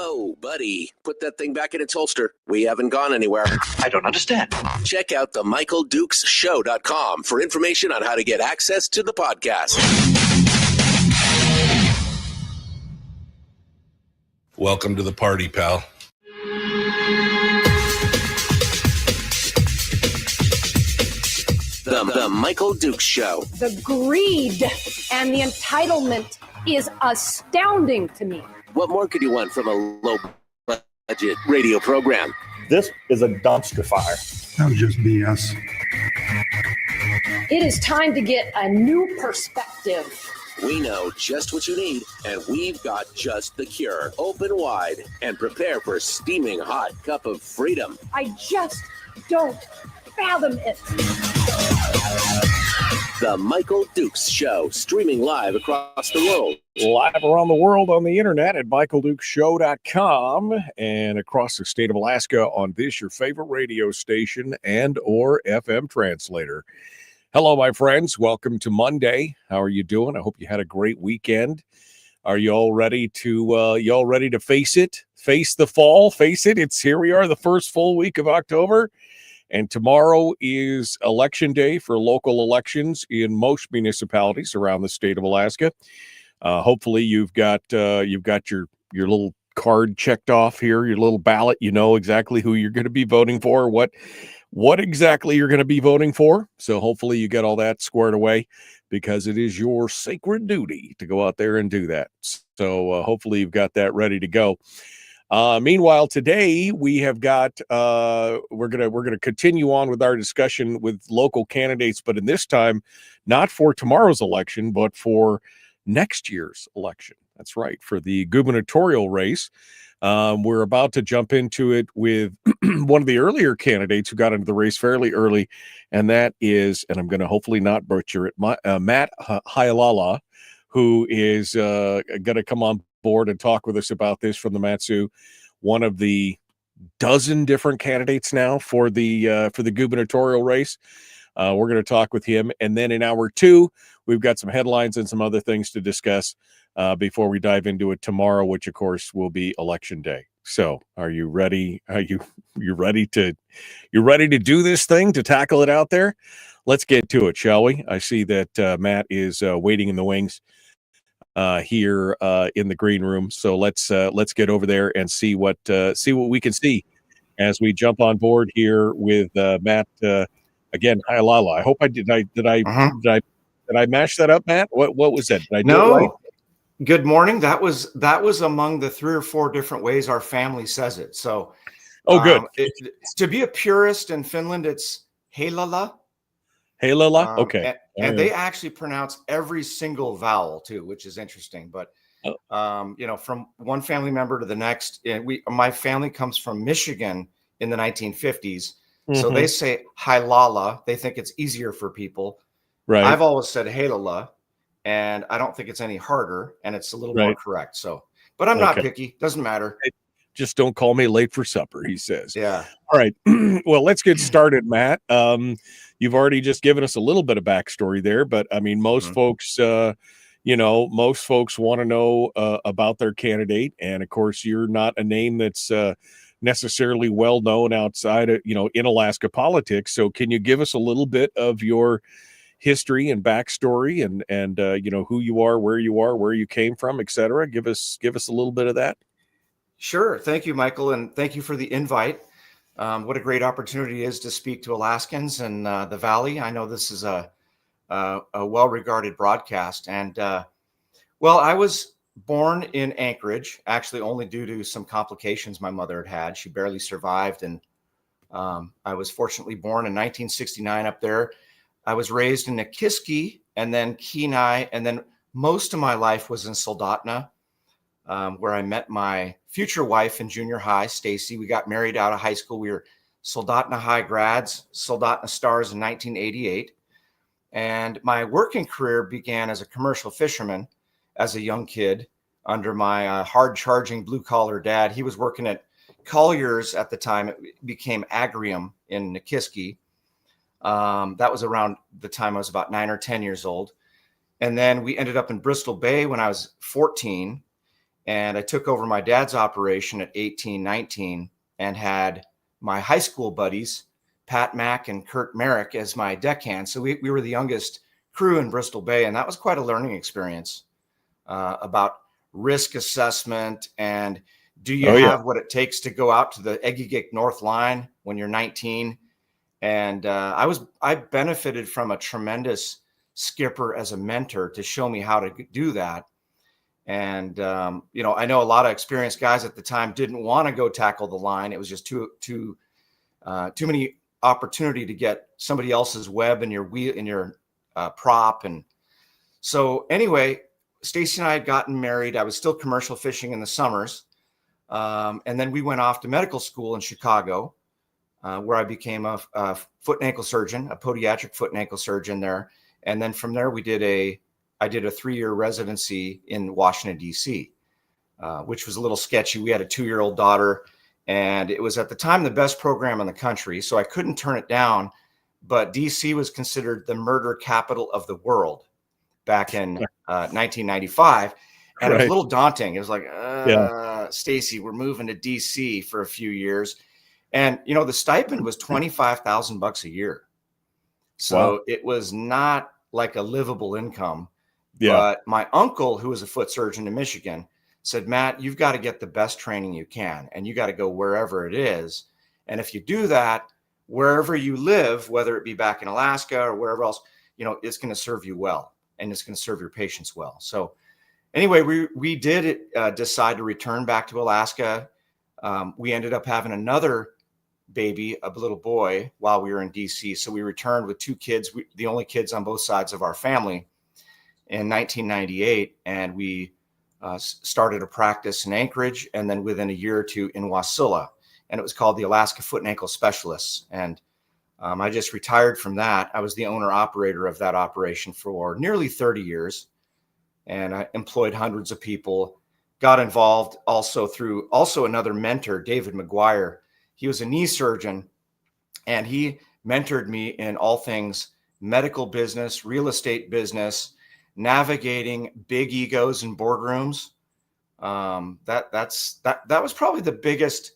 Whoa, buddy. Put that thing back in its holster. We haven't gone anywhere. I don't understand. Check out the MichaelDukesShow.com for information on how to get access to the podcast. Welcome to the party, pal. The Michael Dukes Show. The greed and the entitlement is astounding to me. What more could you want from a low-budget radio program? This is a dumpster fire. That was just BS. It is time to get a new perspective. We know just what you need, and we've got just the cure. Open wide and prepare for a steaming hot cup of freedom. I just don't fathom it. The Michael Dukes Show, streaming live across the world. Live around the world on the internet at MichaelDukesShow.com and across the state of Alaska on this, your favorite radio station and or FM translator. Hello, my friends. Welcome to Monday. How are you doing? I hope you had a great weekend. Are you all ready to face it? Face the fall? Face it. It's here we are, the first full week of October. And tomorrow is election day for local elections in most municipalities around the state of Alaska. Hopefully you've got your little card checked off here, your little ballot. You know exactly who you're going to be voting for, what exactly you're going to be voting for. So hopefully you get all that squared away, because it is your sacred duty to go out there and do that. So hopefully you've got that ready to go. Meanwhile, today we have got we're gonna continue on with our discussion with local candidates, but in this time, not for tomorrow's election, but for next year's election. That's right, for the gubernatorial race. We're about to jump into it with one of the earlier candidates who got into the race fairly early, and that is, and I'm going to hopefully not butcher it, Matt Heilala, who is going to come on board and talk with us about this from the MatSu, one of the dozen different candidates now for the gubernatorial race. We're going to talk with him, and then in hour two, we've got some headlines and some other things to discuss before we dive into it tomorrow, which of course will be election day. So, are you ready? Are you ready to do this thing, to tackle it out there? Let's get to it, shall we? I see that Matt is waiting in the wings here in the green room. So let's get over there and see what we can see as we jump on board here with Matt again. Heilala. I hope did I mash that up, Matt? What was that? Did I do it right? Good morning. That was among the 3 or 4 different ways our family says it. So, good. To be a purist in Finland, it's Heilala. Heilala. Okay. And they actually pronounce every single vowel too, which is interesting. But from one family member to the next, my family comes from Michigan in the 1950s, so they say Heilala. They think it's easier for people. Right. I've always said Heilala, and I don't think it's any harder, and it's a little more correct. So, but I'm not picky. Doesn't matter. Just don't call me late for supper, he says. Yeah. All right. Well, let's get started, Matt. You've already just given us a little bit of backstory there, but I mean, most folks want to know about their candidate. And of course, you're not a name that's necessarily well known outside of, in Alaska politics. So can you give us a little bit of your history and backstory and who you are, where you came from, et cetera? Give us a little bit of that. Sure. Thank you, Michael. And thank you for the invite. What a great opportunity it is to speak to Alaskans and the Valley. I know this is a well-regarded broadcast. And, I was born in Anchorage, actually only due to some complications my mother had. She barely survived. And I was fortunately born in 1969 up there. I was raised in Nikiski and then Kenai. And then most of my life was in Soldotna, where I met my future wife in junior high, Stacy. We got married out of high school. We were Soldotna High grads, Soldotna Stars in 1988. And my working career began as a commercial fisherman as a young kid under my hard-charging blue-collar dad. He was working at Collier's at the time. It became Agrium in Nikiski. That was around the time I was about 9 or 10 years old. And then we ended up in Bristol Bay when I was 14. And I took over my dad's operation at 18, 19, and had my high school buddies, Pat Mack and Kurt Merrick, as my deckhand. So we were the youngest crew in Bristol Bay, and that was quite a learning experience about risk assessment and do you have what it takes to go out to the Egegik North Line when you're 19? And I benefited from a tremendous skipper as a mentor to show me how to do that. And I know a lot of experienced guys at the time didn't want to go tackle the line. It was just too many opportunity to get somebody else's web in your wheel, in your prop. And so anyway, Stacy and I had gotten married. I was still commercial fishing in the summers. And then we went off to medical school in Chicago, where I became a foot and ankle surgeon, a podiatric foot and ankle surgeon there. And then from there, I did a 3-year residency in Washington, D.C., which was a little sketchy. We had a 2-year-old daughter, and it was at the time the best program in the country. So I couldn't turn it down. But D.C. was considered the murder capital of the world back in 1995. And it was a little daunting. It was like, Stacy, we're moving to DC for a few years. And, the stipend was $25,000 a year. So it was not like a livable income. Yeah. But my uncle, who was a foot surgeon in Michigan, said, Matt, you've got to get the best training you can. And you got to go wherever it is. And if you do that, wherever you live, whether it be back in Alaska or wherever else, it's going to serve you well. And it's going to serve your patients well. So anyway, we did decide to return back to Alaska. We ended up having another baby, a little boy, while we were in DC. So we returned with 2 kids, the only kids on both sides of our family, in 1998. And we started a practice in Anchorage, and then within a year or two in Wasilla. And it was called the Alaska Foot and Ankle Specialists. And I just retired from that. I was the owner operator of that operation for nearly 30 years. And I employed hundreds of people, got involved through another mentor, David McGuire. He was a knee surgeon, and he mentored me in all things medical business, real estate business, navigating big egos in boardrooms. That was probably the biggest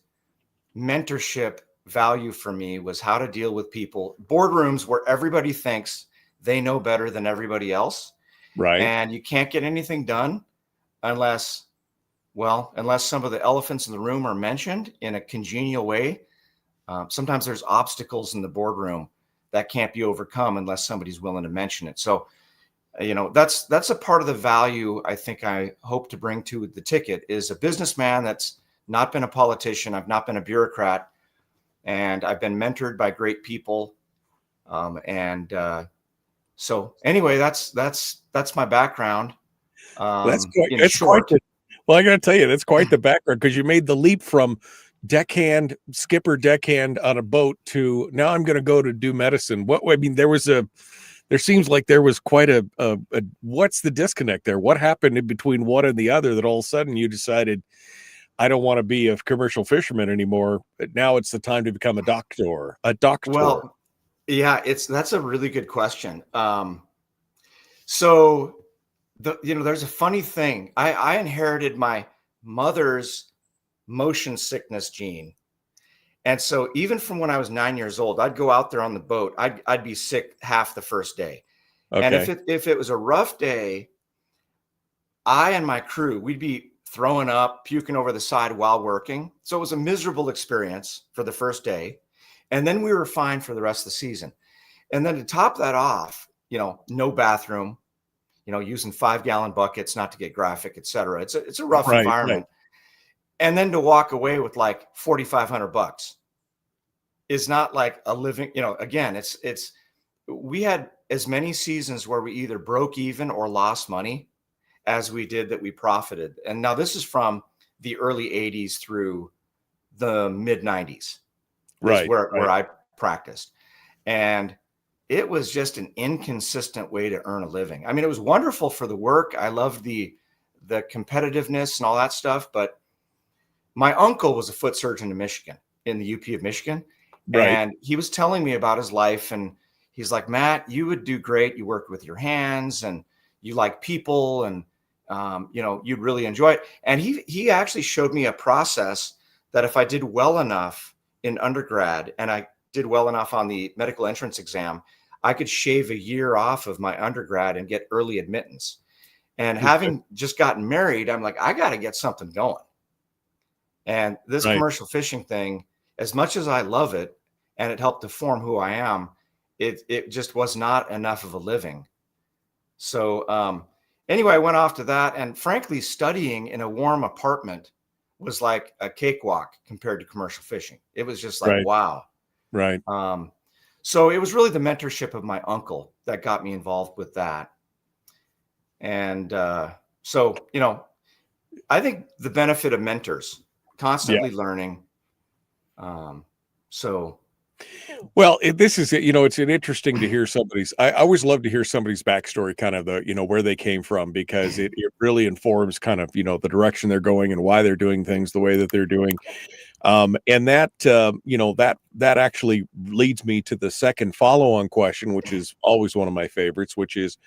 mentorship value for me, was how to deal with people, boardrooms where everybody thinks they know better than everybody else. Right. And you can't get anything done unless some of the elephants in the room are mentioned in a congenial way. Sometimes there's obstacles in the boardroom that can't be overcome unless somebody's willing to mention it. So, that's a part of the value I think I hope to bring to the ticket, is a businessman that's not been a politician. I've not been a bureaucrat, and I've been mentored by great people. So anyway, that's my background. Well, I got to tell you, that's quite the background, because you made the leap from skipper deckhand on a boat to now I'm going to go to do medicine. There seems like there was quite a what's the disconnect there? What happened in between one and the other that all of a sudden you decided, I don't want to be a commercial fisherman anymore, but now it's the time to become a doctor? Well, yeah, that's a really good question. So there's a funny thing. I inherited my mother's motion sickness gene. And so even from when I was 9 years old, I'd go out there on the boat. I'd be sick half the first day. Okay. And if it was a rough day, I and my crew, we'd be throwing up, puking over the side while working. So it was a miserable experience for the first day. And then we were fine for the rest of the season. And then to top that off, no bathroom, using 5-gallon buckets, not to get graphic, et cetera. It's a rough environment. Right. And then to walk away with like $4,500 is not like a living, again, we had as many seasons where we either broke even or lost money as we did that we profited. And now this is from the early 80s through the mid 90s, right? Where I practiced. And it was just an inconsistent way to earn a living. I mean, it was wonderful for the work. I loved the competitiveness and all that stuff, but my uncle was a foot surgeon in Michigan, in the UP of Michigan. Right. And he was telling me about his life. And he's like, Matt, you would do great. You worked with your hands and you like people. And, you'd really enjoy it. And he actually showed me a process that if I did well enough in undergrad and I did well enough on the medical entrance exam, I could shave a year off of my undergrad and get early admittance. And having just gotten married, I'm like, I got to get something going. And this commercial fishing thing, as much as I love it, and it helped to form who I am, it just was not enough of a living. So anyway, I went off to that. And frankly, studying in a warm apartment was like a cakewalk compared to commercial fishing. It was just like, wow. Right. So it was really the mentorship of my uncle that got me involved with that. And so, I think the benefit of mentors, constantly learning. Well, this is, it's an interesting to hear somebody's, I always love to hear somebody's backstory, kind of the, where they came from, because it really informs kind of, the direction they're going and why they're doing things the way that they're doing. And that, that actually leads me to the second follow-on question, which is always one of my favorites, which is,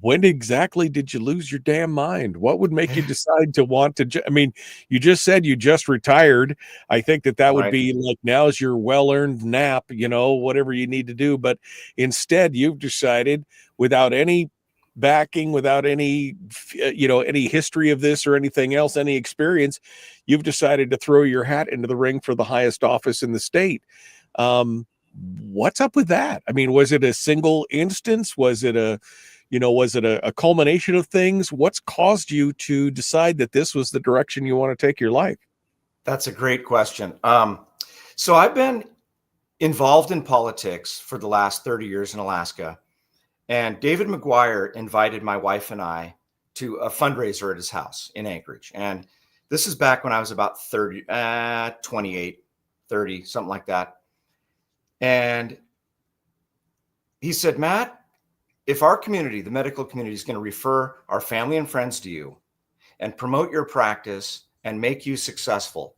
when exactly did you lose your damn mind? What would make you decide to want to, you just said you just retired. I think that would be like, now's your well-earned nap, whatever you need to do. But instead you've decided, without any backing, without any, any history of this or anything else, any experience, you've decided to throw your hat into the ring for the highest office in the state. What's up with that? Was it a single instance? Was it a culmination of things? What's caused you to decide that this was the direction you want to take your life? That's a great question. So I've been involved in politics for the last 30 years in Alaska. And David McGuire invited my wife and I to a fundraiser at his house in Anchorage. And this is back when I was about 28, 30, something like that. And he said, Matt, if our community, the medical community, is going to refer our family and friends to you and promote your practice and make you successful,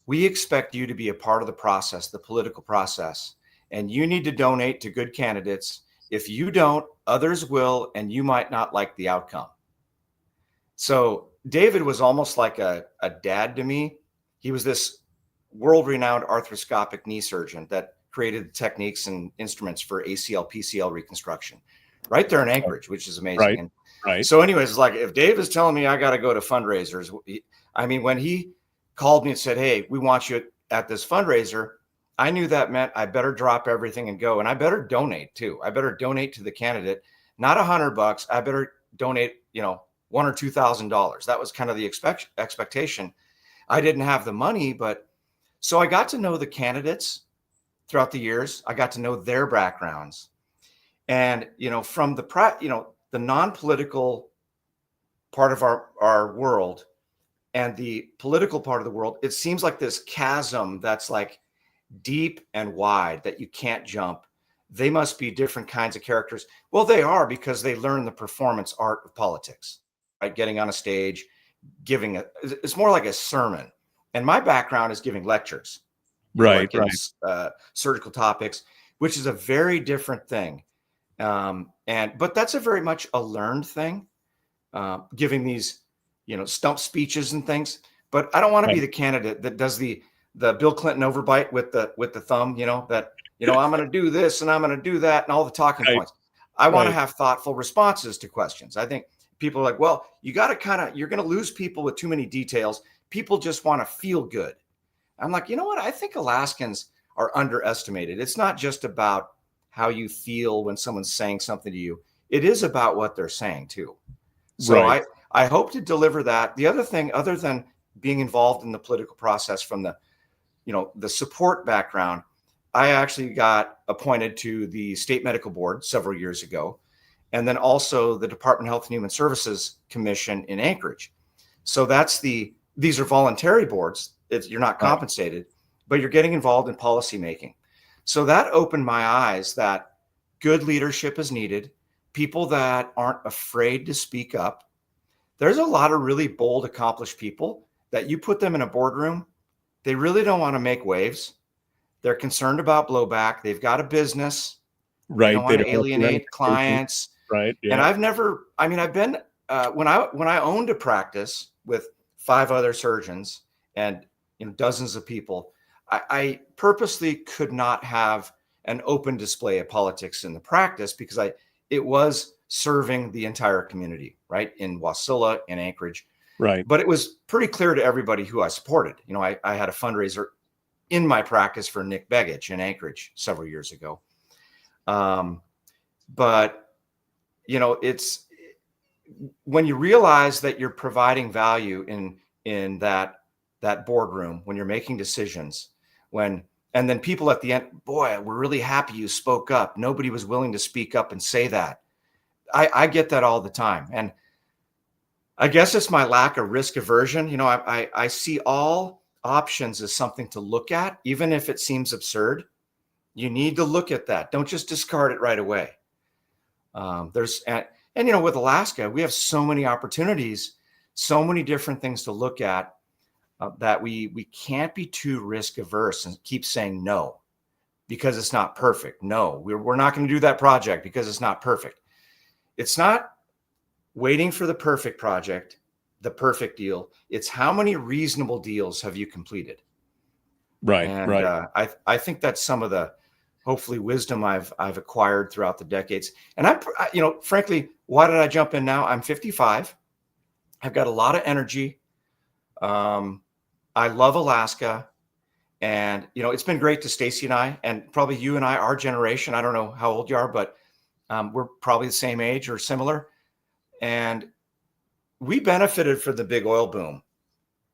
we expect you to be a part of the process, the political process, and you need to donate to good candidates. If you don't, others will, and you might not like the outcome. So David was almost like a dad to me. He was this world-renowned arthroscopic knee surgeon that created the techniques and instruments for ACL, PCL reconstruction right there in Anchorage, which is amazing. Right. So anyways, it's like, if Dave is telling me I got to go to fundraisers, when he called me and said, hey, we want you at this fundraiser, I knew that meant I better drop everything and go. And I better donate too. I better donate to the candidate, not $100. I better donate, $1,000 or $2,000. That was kind of the expectation. I didn't have the money, but so I got to know the candidates throughout the years. I got to know their backgrounds, and, from the non-political part of our world and the political part of the world, it seems like this chasm that's like deep and wide that you can't jump. They must be different kinds of characters. Well, they are, because they learn the performance art of politics, right? Getting on a stage, it's more like a sermon. And my background is giving lectures, right. Surgical topics, which is a very different thing. But that's a very much a learned thing, giving these, stump speeches and things. But I don't want to be the candidate that does the Bill Clinton overbite with the thumb, that, I'm going to do this and I'm going to do that and all the talking points. I want to have thoughtful responses to questions. I think people are like, well, you got to you're going to lose people with too many details. People just want to feel good. I'm like, you know what? I think Alaskans are underestimated. It's not just about how you feel when someone's saying something to you. It is about what they're saying too. So I hope to deliver that. The other thing, other than being involved in the political process from the support background, I actually got appointed to the State Medical Board several years ago, and then also the Department of Health and Human Services Commission in Anchorage. So these are voluntary boards. You're not compensated, but you're getting involved in policy making. So that opened my eyes that good leadership is needed. People that aren't afraid to speak up. There's a lot of really bold, accomplished people that you put them in a boardroom. They really don't want to make waves. They're concerned about blowback. They've got a business. Right. They don't want to alienate clients. Right. Yeah. And I've been when I owned a practice with 5 other surgeons and dozens of people, I purposely could not have an open display of politics in the practice because it was serving the entire community, right? In Wasilla, in Anchorage. Right. But it was pretty clear to everybody who I supported. I had a fundraiser in my practice for Nick Begich in Anchorage several years ago. But it's when you realize that you're providing value in that boardroom, when you're making decisions, and then people at the end, boy, we're really happy you spoke up. Nobody was willing to speak up and say that. I get that all the time. And I guess it's my lack of risk aversion. I see all options as something to look at, even if it seems absurd. You need to look at that. Don't just discard it right away. With Alaska, we have so many opportunities, so many different things to look at that we can't be too risk averse and keep saying no because it's not perfect. No, we're not going to do that project because it's not perfect. It's not waiting for the perfect project, the perfect deal. It's how many reasonable deals have you completed? Right. And right. I think that's some of the hopefully wisdom I've acquired throughout the decades. And frankly, why did I jump in now? I'm 55. I've got a lot of energy. I love Alaska, and it's been great to Stacy and I, and probably you and I, our generation. I don't know how old you are, but we're probably the same age or similar. And we benefited from the big oil boom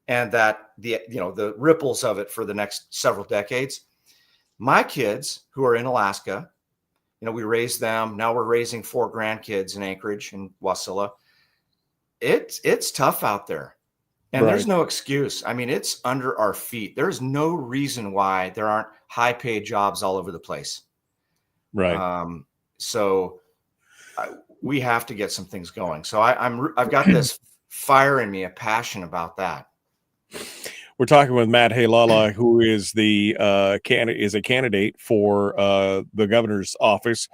and that the ripples of it for the next several decades. My kids who are in Alaska, we raised them. Now we're raising 4 grandkids in Anchorage and Wasilla. It's tough out there. And there's no excuse. I mean, it's under our feet. There's no reason why there aren't high-paid jobs all over the place. Right. So we have to get some things going. So I've got this fire in me, a passion about that. We're talking with Matt Heilala, who is a candidate for the governor's office.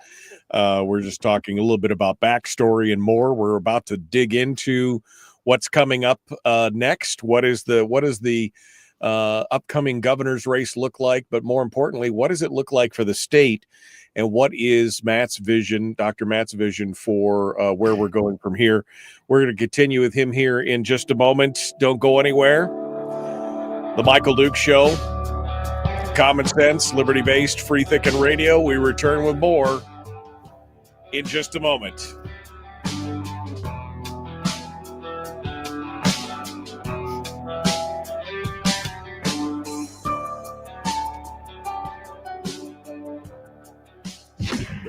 We're just talking a little bit about backstory and more. We're about to dig into what's coming up next. What is the upcoming governor's race look like? But more importantly, what does it look like for the state? And what is Matt's vision, Dr. Matt's vision for where we're going from here? We're going to continue with him here in just a moment. Don't go anywhere. The Michael Duke Show, common sense, liberty-based, free thinking radio. We return with more in just a moment.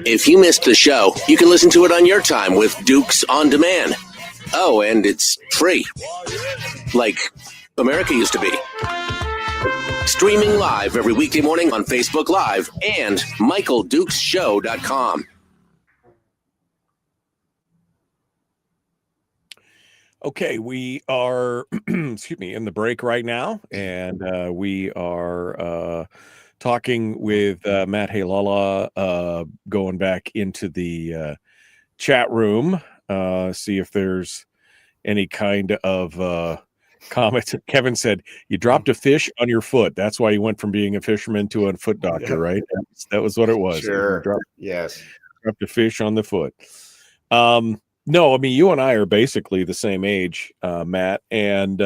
If you missed the show, you can listen to it on your time with Dukes On Demand. Oh, and it's free. Like America used to be. Streaming live every weekday morning on Facebook Live and MichaelDukesShow.com. Okay, we are, in the break right now, and we are talking with Matt Heilala, going back into the chat room, see if there's any kind of comment. Kevin said, you dropped a fish on your foot. That's why you went from being a fisherman to a foot doctor, right? That was what it was. Sure. Yes. Dropped a fish on the foot. No, I mean, you and I are basically the same age, Matt, and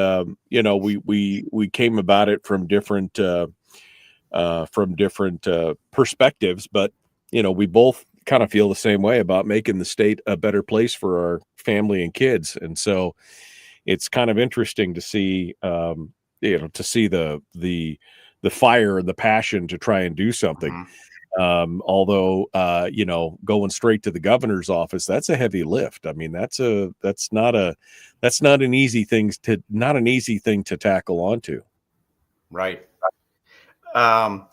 we came about it from different perspectives, but we both kind of feel the same way about making the state a better place for our family and kids, and so it's kind of interesting to see, the fire and the passion to try and do something. Mm-hmm. Although, going straight to the governor's office, that's a heavy lift. I mean, that's not an easy thing to tackle onto. Right. The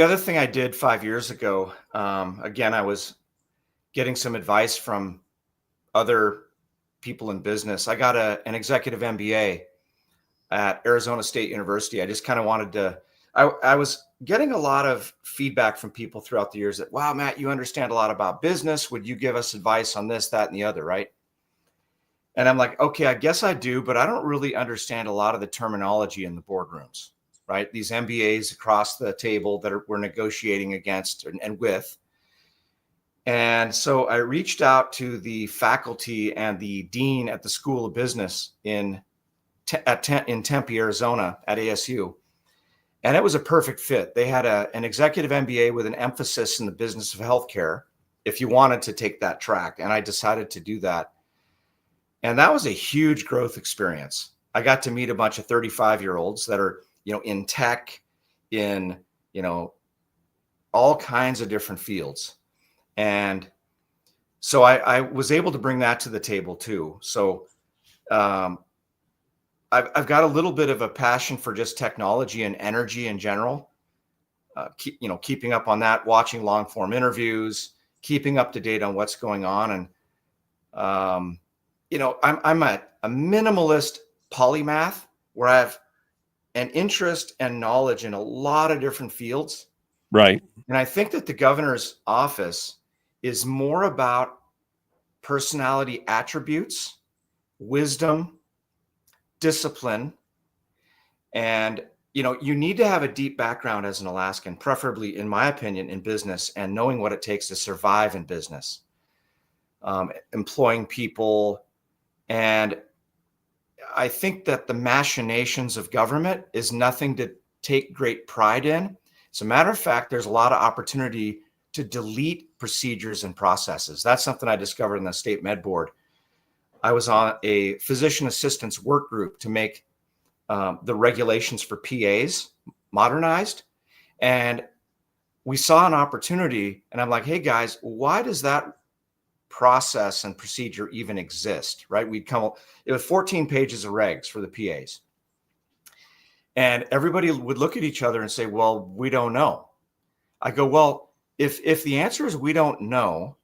other thing I did 5 years ago, again, I was getting some advice from other people in business. I got an executive MBA at Arizona State University. I just kind of wanted to, I was getting a lot of feedback from people throughout the years that, wow, Matt, you understand a lot about business. Would you give us advice on this, that, and the other, right? And I'm like, okay, I guess I do, but I don't really understand a lot of the terminology in the boardrooms, right? These MBAs across the table that we're negotiating against and with. And so I reached out to the faculty and the dean at the School of Business in Tempe, Arizona at ASU. And it was a perfect fit. They had an executive MBA with an emphasis in the business of healthcare if you wanted to take that track. And I decided to do that. And that was a huge growth experience. I got to meet a bunch of 35-year-olds that are, in tech, in, all kinds of different fields. And so I was able to bring that to the table too. So I've got a little bit of a passion for just technology and energy in general. Keeping up on that, watching long form interviews, keeping up to date on what's going on. And, I'm a minimalist polymath where I have an interest and knowledge in a lot of different fields. Right. And I think that the governor's office is more about personality attributes, wisdom, discipline. And, you need to have a deep background as an Alaskan, preferably, in my opinion, in business and knowing what it takes to survive in business, employing people. And I think that the machinations of government is nothing to take great pride in. As a matter of fact, there's a lot of opportunity to delete procedures and processes. That's something I discovered in the state med board. I was on a physician assistants work group to make the regulations for PAs modernized. And we saw an opportunity, and I'm like, hey guys, why does that process and procedure even exist, right? It was 14 pages of regs for the PAs. And everybody would look at each other and say, well, we don't know. I go, well, if the answer is we don't know,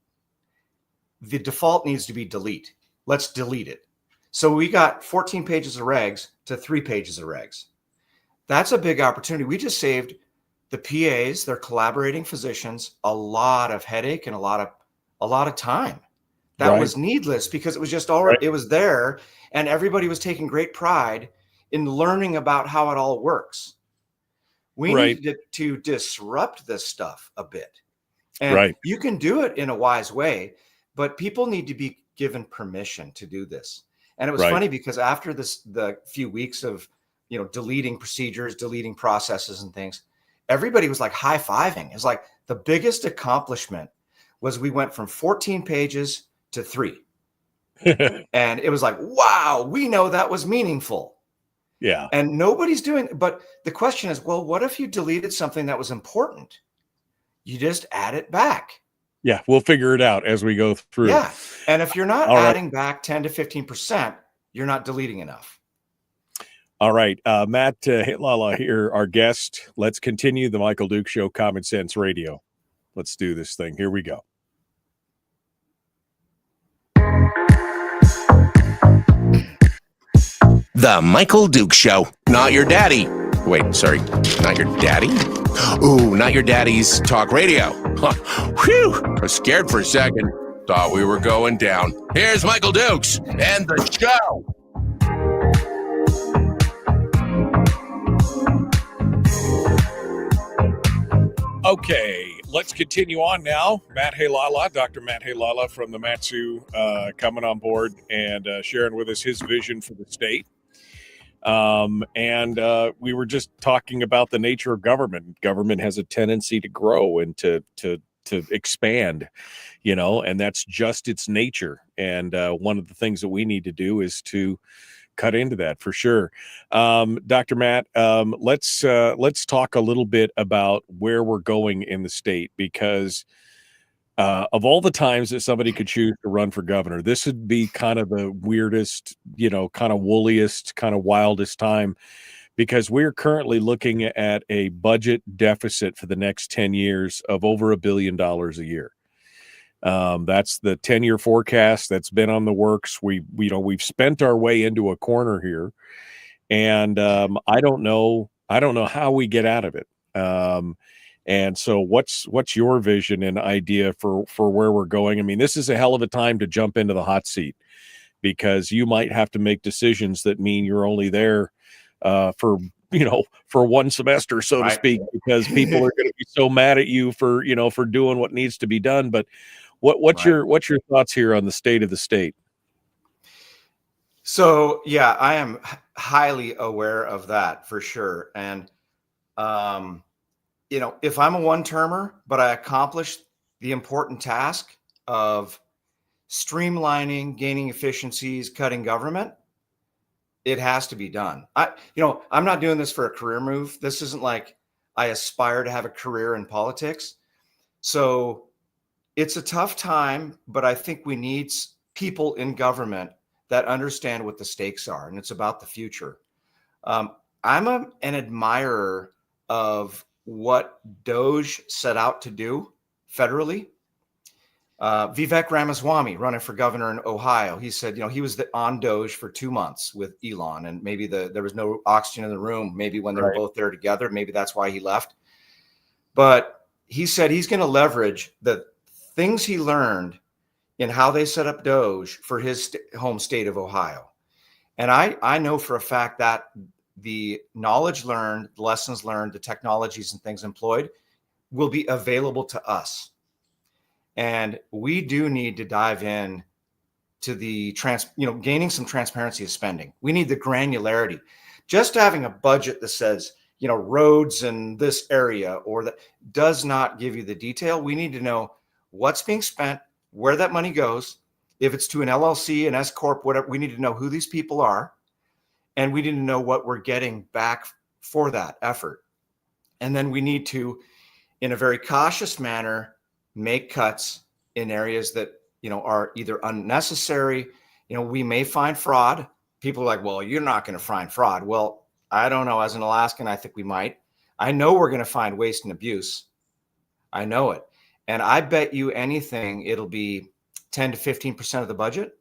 the default needs to be delete. Let's delete it. So we got 14 pages of regs to 3 pages of regs. That's a big opportunity. We just saved the PAs, their collaborating physicians, a lot of headache and a lot of time that was needless because it was just already, it was there, and everybody was taking great pride in learning about how it all works. We needed to disrupt this stuff a bit. And you can do it in a wise way, but people need to be given permission to do this. And it was funny because after the few weeks of, deleting procedures, deleting processes and things, everybody was like high-fiving. It's like the biggest accomplishment was we went from 14 pages to 3. And it was like, wow, we know that was meaningful. Yeah. And nobody's doing, but the question is, well, what if you deleted something that was important? You just add it back. Yeah. We'll figure it out as we go through. Yeah. And if you're not adding back 10 to 15%, you're not deleting enough. All right. Matt Heilala here, our guest. Let's continue the Michael Duke Show, Common Sense Radio. Let's do this thing. Here we go. The Michael Duke Show. Not your daddy. Wait, sorry. Not your daddy? Ooh, not your daddy's talk radio. Huh. Whew. I was scared for a second. Thought we were going down. Here's Michael Dukes and the show. Okay, let's continue on now. Matt Heilala, Dr. Matt Heilala from the MatSu coming on board and sharing with us his vision for the state. And we were just talking about the nature of government. Government has a tendency to grow and to expand, and that's just its nature. And one of the things that we need to do is to cut into that for sure. Dr. Matt, let's talk a little bit about where we're going in the state, because of all the times that somebody could choose to run for governor, this would be kind of the weirdest, kind of wooliest, kind of wildest time, because we're currently looking at a budget deficit for the next 10 years of over $1 billion a year. That's the 10-year forecast that's been on the works. We've spent our way into a corner here, and I don't know how we get out of it. And so what's your vision and idea for where we're going? I mean, this is a hell of a time to jump into the hot seat, because you might have to make decisions that mean you're only there for one semester, so to Right. speak, because people are going to be so mad at you for doing what needs to be done. But what's Right. your thoughts here on the state of the state? So yeah, I am highly aware of that for sure. And if I'm a one-termer, but I accomplished the important task of streamlining, gaining efficiencies, cutting government, it has to be done. I'm not doing this for a career move. This isn't like I aspire to have a career in politics. So it's a tough time, but I think we need people in government that understand what the stakes are, and it's about the future. I'm an admirer of what Doge set out to do federally. Vivek Ramaswamy, running for governor in Ohio, he said, he was on Doge for 2 months with Elon, and maybe there was no oxygen in the room. Maybe when they were both there together, maybe that's why he left. But he said he's going to leverage the things he learned in how they set up Doge for his home state of Ohio. And I know for a fact that the knowledge learned, the lessons learned, the technologies and things employed will be available to us. And we do need to dive in to the gaining some transparency of spending. We need the granularity. Just having a budget that says, roads in this area or that does not give you the detail. We need to know what's being spent, where that money goes. If it's to an LLC, an S Corp, whatever, we need to know who these people are. And we need to know what we're getting back for that effort. And then we need to, in a very cautious manner, make cuts in areas that, are either unnecessary. We may find fraud. People are like, well, you're not going to find fraud. Well, I don't know. As an Alaskan, I think we might. I know we're going to find waste and abuse. I know it. And I bet you anything, it'll be 10 to 15% of the budget.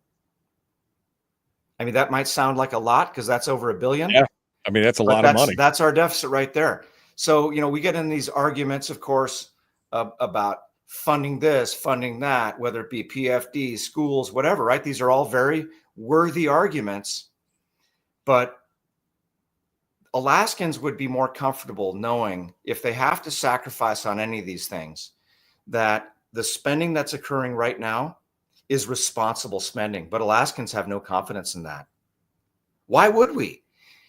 I mean, that might sound like a lot because that's over $1 billion. Yeah. I mean, that's a lot of money. That's our deficit right there. So, we get in these arguments, of course, about funding this, funding that, whether it be PFD, schools, whatever, right? These are all very worthy arguments. But Alaskans would be more comfortable knowing if they have to sacrifice on any of these things, that the spending that's occurring right now is responsible spending. But Alaskans have no confidence in that. Why would we?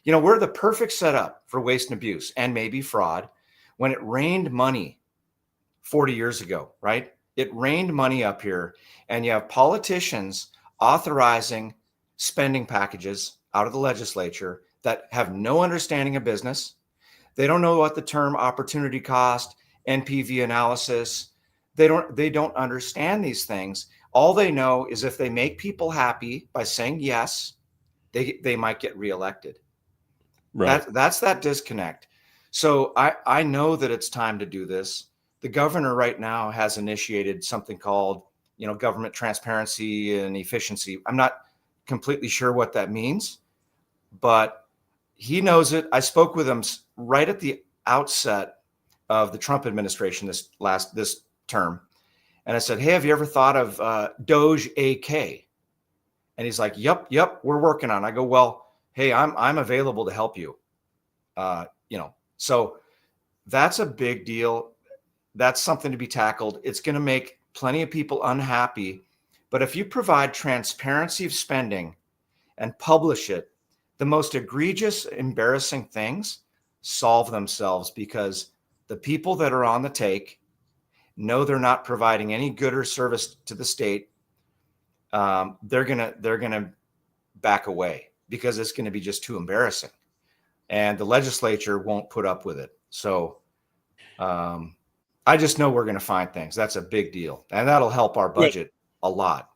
We're the perfect setup for waste and abuse and maybe fraud. When it rained money 40 years ago, right? It rained money up here, and you have politicians authorizing spending packages out of the legislature that have no understanding of business. They don't know what the term opportunity cost, NPV analysis. They don't understand these things. All they know is if they make people happy by saying yes, they might get reelected. Right. That's that disconnect. So I know that it's time to do this. The governor right now has initiated something called, government transparency and efficiency. I'm not completely sure what that means, but he knows it. I spoke with him right at the outset of the Trump administration this term. And I said, hey, have you ever thought of Doge AK? And he's like, yep, we're working on it. I go, well, hey, I'm available to help you. So that's a big deal. That's something to be tackled. It's going to make plenty of people unhappy. But if you provide transparency of spending and publish it, the most egregious, embarrassing things solve themselves because the people that are on the take know they're not providing any good or service to the state. They're gonna back away because it's going to be just too embarrassing, and the legislature won't put up with it. So I just know we're going to find things. That's a big deal, and that'll help our budget a lot.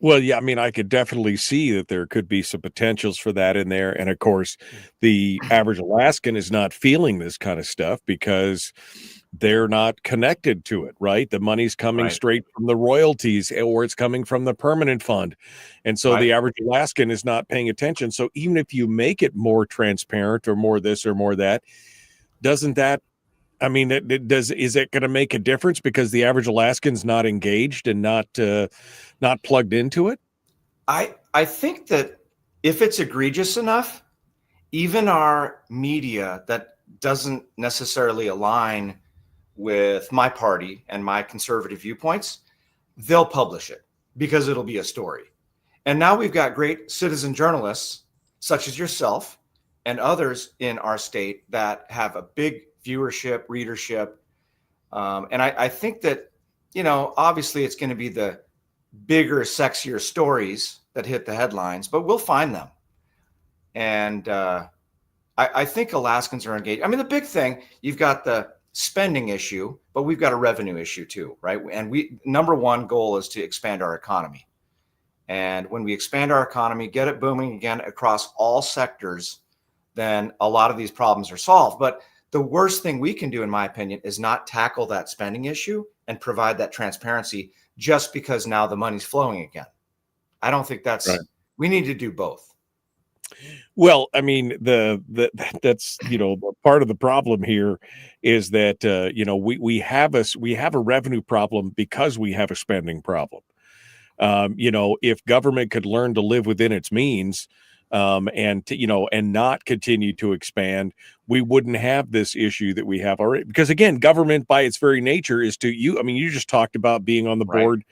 Well, yeah, I mean, I could definitely see that there could be some potentials for that in there. And of course, the average Alaskan is not feeling this kind of stuff because they're not connected to it, right? The money's coming straight from the royalties, or it's coming from the permanent fund. And so the average Alaskan is not paying attention. So even if you make it more transparent or more this or more that, doesn't that, I mean, is it going to make a difference because the average Alaskan's not engaged and not plugged into it? I think that if it's egregious enough, even our media that doesn't necessarily align with my party and my conservative viewpoints, they'll publish it because it'll be a story. And now we've got great citizen journalists such as yourself and others in our state that have a big viewership, readership. And I think that, obviously it's going to be the bigger, sexier stories that hit the headlines, but we'll find them. And I think Alaskans are engaged. I mean, the big thing, you've got the spending issue, but we've got a revenue issue too, right? And number one goal is to expand our economy. And when we expand our economy, get it booming again across all sectors, then a lot of these problems are solved. But the worst thing we can do, in my opinion, is not tackle that spending issue and provide that transparency just because now the money's flowing again. I don't think that's right. We need to do both. Well, I mean, that's part of the problem here is that we have a revenue problem because we have a spending problem. If government could learn to live within its means, and not continue to expand, we wouldn't have this issue that we have already. Because again, government by its very nature is you just talked about being on the board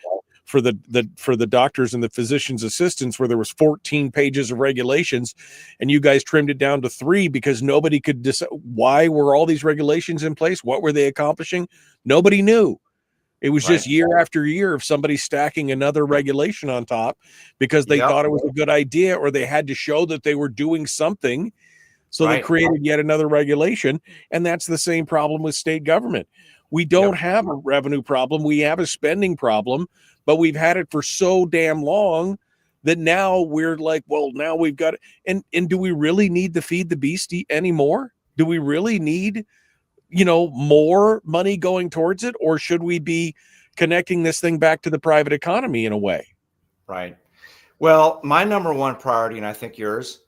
for the doctors and the physician's assistants where there was 14 pages of regulations and you guys trimmed it down to 3 because nobody could decide why were all these regulations in place? What were they accomplishing? Nobody knew. It was just year after year of somebody stacking another regulation on top because they thought it was a good idea or they had to show that they were doing something. So they created yet another regulation. And that's the same problem with state government. We don't have a revenue problem. We have a spending problem, but we've had it for so damn long that now we're like, well, now we've got it. And do we really need to feed the beast anymore? Do we really need more money going towards it, or should we be connecting this thing back to the private economy in a way? Right. Well, my number one priority, and I think yours,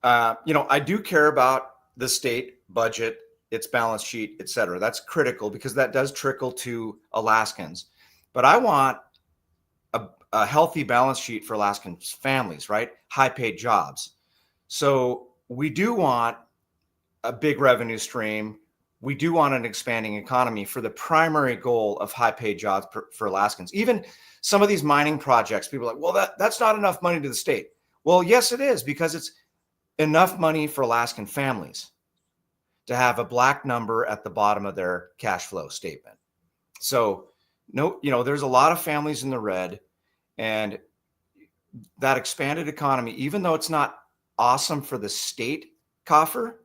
I do care about the state budget, its balance sheet, et cetera. That's critical because that does trickle to Alaskans. But I want a healthy balance sheet for Alaskan families, right? High paid jobs. So we do want a big revenue stream. We do want an expanding economy for the primary goal of high paid jobs for Alaskans. Even some of these mining projects, people are like, well, that's not enough money to the state. Well, yes, it is, because it's enough money for Alaskan families to have a black number at the bottom of their cash flow statement. So there's a lot of families in the red, and that expanded economy, even though it's not awesome for the state coffer,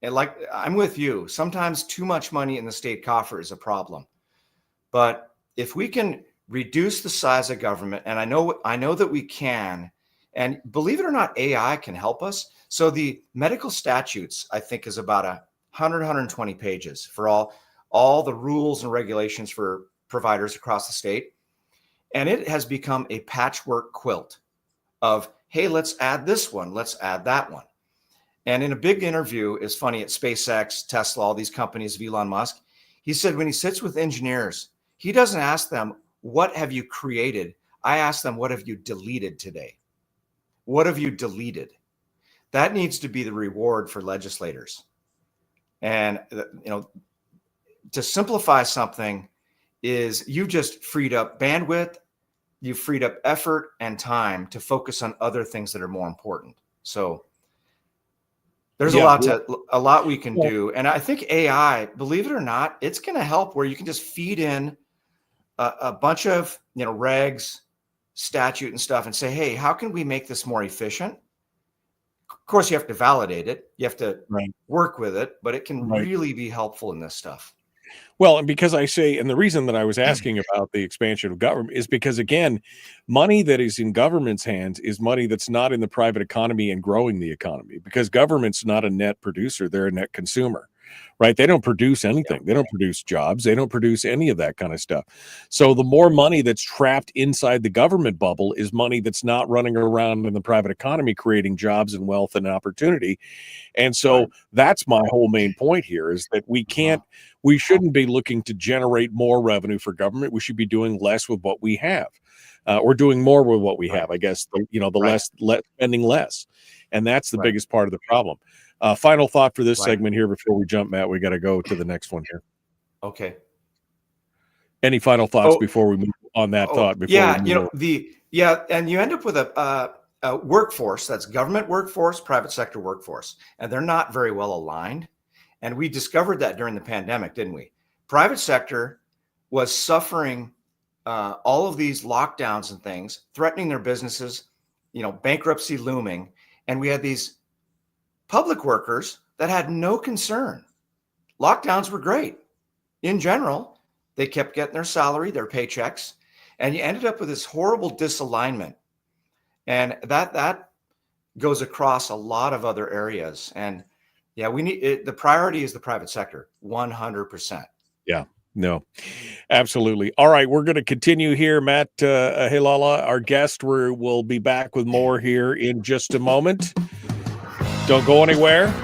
and like I'm with you, sometimes too much money in the state coffer is a problem. But if we can reduce the size of government, and I know that we can, and believe it or not, AI can help us. So the medical statutes, I think, is about 120 pages for all the rules and regulations for providers across the state. And it has become a patchwork quilt of, hey, let's add this one, let's add that one. And in a big interview, it's funny, at SpaceX, Tesla, all these companies of Elon Musk, he said when he sits with engineers, he doesn't ask them, what have you created? I ask them, what have you deleted today? What have you deleted? That needs to be the reward for legislators. And, to simplify something is you just freed up bandwidth, you freed up effort and time to focus on other things that are more important. So there's a lot we can do. And I think AI, believe it or not, it's going to help where you can just feed in a bunch of, regs, statute and stuff and say, hey, how can we make this more efficient? Of course, you have to validate it. You have to work with it, but it can really be helpful in this stuff. Well, and because I say, and the reason that I was asking about the expansion of government is because, again, money that is in government's hands is money that's not in the private economy and growing the economy, because government's not a net producer, they're a net consumer. right? They don't produce anything. They don't produce jobs. They don't produce any of that kind of stuff. So the more money that's trapped inside the government bubble is money that's not running around in the private economy, creating jobs and wealth and opportunity. And so that's my whole main point here is that we shouldn't be looking to generate more revenue for government. We should be doing less with what we have. Or doing more with what we have, I guess, less spending less. And that's the biggest part of the problem. Final thought for this segment here before we jump, Matt. We got to go to the next one here. Okay. Any final thoughts before we move on that thought? And you end up with a workforce that's government workforce, private sector workforce, and they're not very well aligned. And we discovered that during the pandemic, didn't we? Private sector was suffering all of these lockdowns and things, threatening their businesses, bankruptcy looming. And we had these public workers that had no concern. Lockdowns were great. In general, they kept getting their salary, their paychecks, and you ended up with this horrible disalignment. And that goes across a lot of other areas. And we need it. The priority is the private sector, 100%. Yeah. No, absolutely. All right, we're going to continue here. Matt Heilala, our guest, we'll be back with more here in just a moment. Don't go anywhere.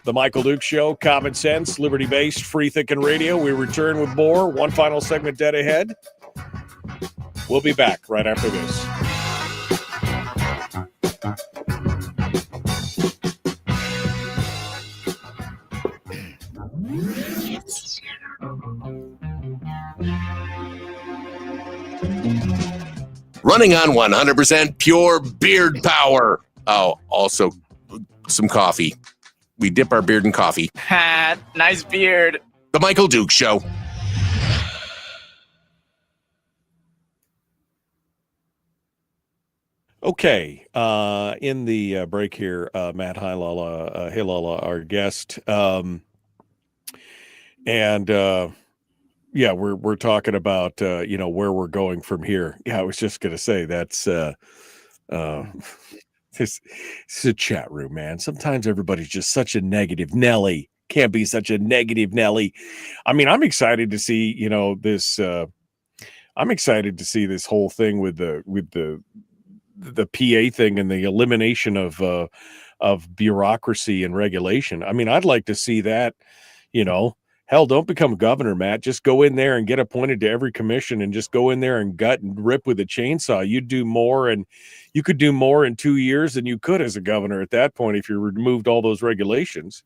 The Michael Duke Show, common sense, liberty-based, free-thinking radio. We return with more. One final segment dead ahead. We'll be back right after this. Running on 100% pure beard power. Oh, also some coffee. We dip our beard in coffee. Ha, nice beard. The Michael Duke Show. Okay. In the break here, Matt Heilala, our guest. We're talking about where we're going from here. Yeah, I was just gonna say that's it's a chat room, man. Sometimes everybody's just such a negative Nelly. Can't be such a negative Nelly. I mean, I'm excited to see this. I'm excited to see this whole thing with the PA thing and the elimination of bureaucracy and regulation. I mean, I'd like to see that. Hell, don't become governor, Matt. Just go in there and get appointed to every commission and just go in there and gut and rip with a chainsaw. You'd do more, and you could do more in 2 years than you could as a governor at that point if you removed all those regulations.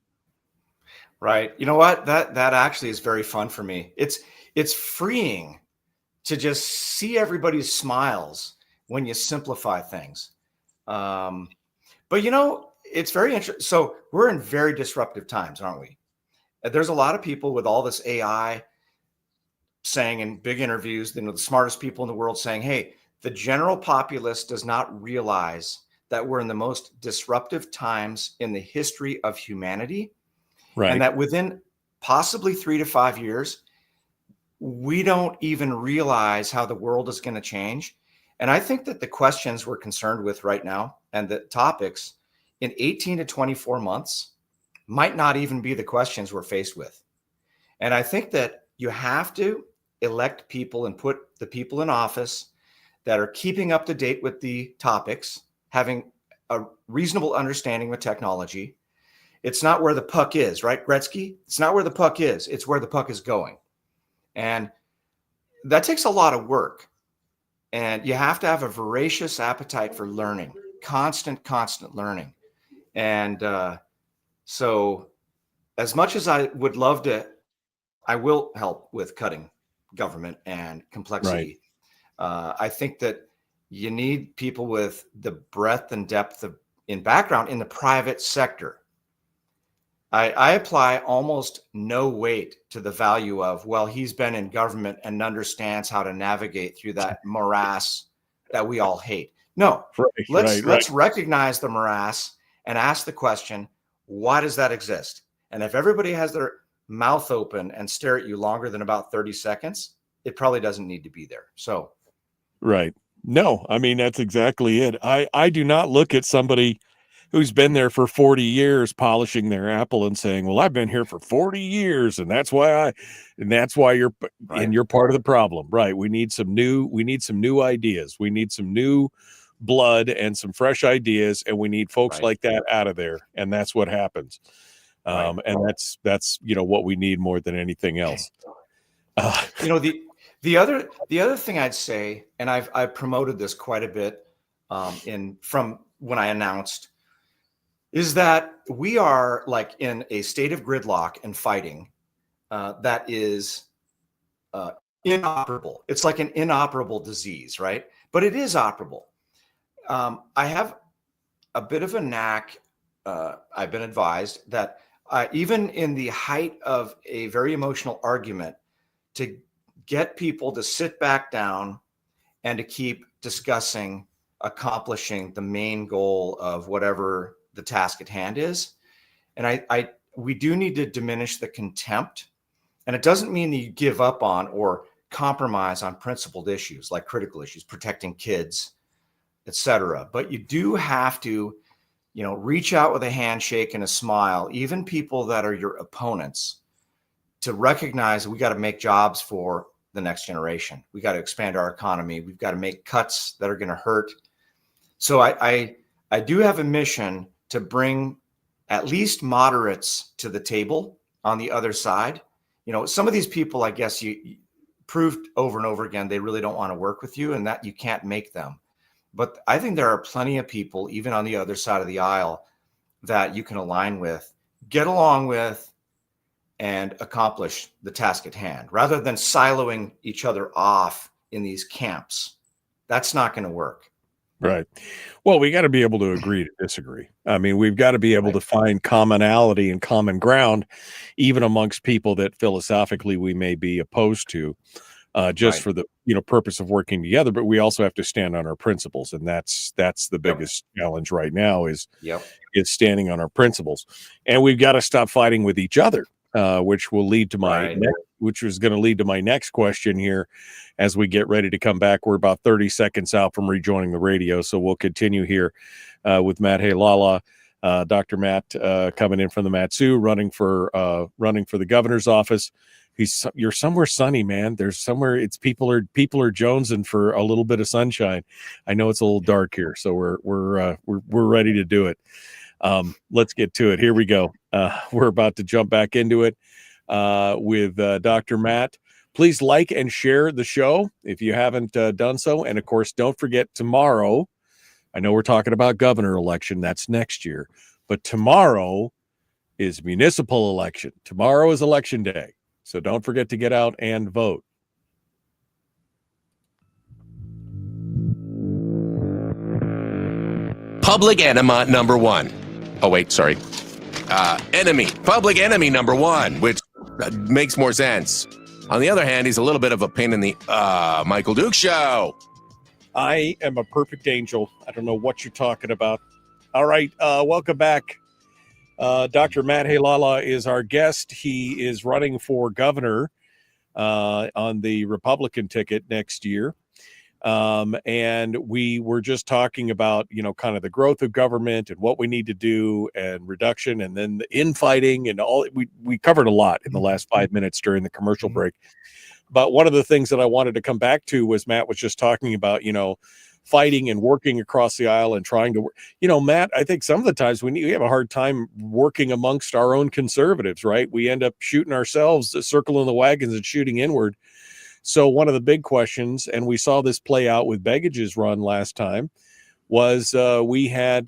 Right. You know what? That actually is very fun for me. It's freeing to just see everybody's smiles when you simplify things. But it's very interesting. So we're in very disruptive times, aren't we? There's a lot of people with all this AI saying in big interviews, the smartest people in the world saying, hey, the general populace does not realize that we're in the most disruptive times in the history of humanity. Right. And that within possibly 3 to 5 years, we don't even realize how the world is going to change. And I think that the questions we're concerned with right now and the topics in 18 to 24 months might not even be the questions we're faced with. And I think that you have to elect people and put the people in office that are keeping up to date with the topics, having a reasonable understanding with technology. It's not where the puck is, right, Gretzky? It's not where the puck is. It's where the puck is going. And that takes a lot of work. And you have to have a voracious appetite for learning, constant learning. And so as much as I would love to, I will help with cutting government and complexity. Right. I think that you need people with the breadth and depth in background in the private sector. I apply almost no weight to the value of, well, he's been in government and understands how to navigate through that morass that we all hate. No, let's recognize the morass and ask the question, why does that exist? And if everybody has their mouth open and stare at you longer than about 30 seconds, it probably doesn't need to be there. So, right. No, I mean, that's exactly it. I do not look at somebody who's been there for 40 years polishing their apple and saying, well, I've been here for 40 years and that's why you're Right. and you're part of the problem. Right. We need some new ideas. We need some new blood and some fresh ideas, and we need folks Right. like that out of there. And that's what happens. Right. And that's what we need more than anything else. The other thing I'd say, and I've promoted this quite a bit from when I announced, is that we are like in a state of gridlock and fighting that is inoperable. It's like an inoperable disease, right? But it is operable. I have a bit of a knack. I've been advised that even in the height of a very emotional argument, to get people to sit back down and to keep discussing accomplishing the main goal of whatever the task at hand is. And we do need to diminish the contempt. And it doesn't mean that you give up on or compromise on principled issues like critical issues, protecting kids, etc. But you do have to, reach out with a handshake and a smile, even people that are your opponents, to recognize we got to make jobs for the next generation. We got to expand our economy. We've got to make cuts that are going to hurt. So I do have a mission to bring at least moderates to the table on the other side. Some of these people, I guess you proved over and over again, they really don't want to work with you, and that you can't make them. But I think there are plenty of people, even on the other side of the aisle, that you can align with, get along with, and accomplish the task at hand, rather than siloing each other off in these camps. That's not going to work. Right. Well, we got to be able to agree to disagree. I mean, we've got to be able to find commonality and common ground, even amongst people that philosophically we may be opposed to, just for the purpose of working together. But we also have to stand on our principles, and that's the biggest challenge right now is standing on our principles. And we've got to stop fighting with each other, which will lead to which is going to lead to my next question here as we get ready to come back. We're about 30 seconds out from rejoining the radio, so we'll continue here with Matt Heilala, Dr. Matt, coming in from the MatSu, running for the governor's office. You're somewhere sunny, man. There's somewhere people are jonesing for a little bit of sunshine. I know it's a little dark here, so we're ready to do it. Let's get to it. Here we go. We're about to jump back into it with Dr. Matt. Please like and share the show if you haven't done so. And of course, don't forget tomorrow. I know we're talking about governor election. That's next year. But tomorrow is municipal election. Tomorrow is election day. So don't forget to get out and vote. Public enema number one. Oh, wait, sorry. Public enemy number one, which makes more sense. On the other hand, he's a little bit of a pain in the Michael Duke Show. I am a perfect angel. I don't know what you're talking about. All right, welcome back. Dr. Matt Heilala is our guest. He is running for governor on the Republican ticket next year. And we were just talking about, kind of the growth of government and what we need to do and reduction and then the infighting and all. We covered a lot in the last 5 minutes during the commercial break. But one of the things that I wanted to come back to was Matt was just talking about, fighting and working across the aisle and trying to work. Matt, I think some of the times we have a hard time working amongst our own conservatives, right? We end up shooting ourselves, circling the wagons and shooting inward. So one of the big questions, and we saw this play out with Beggage's run last time, was we had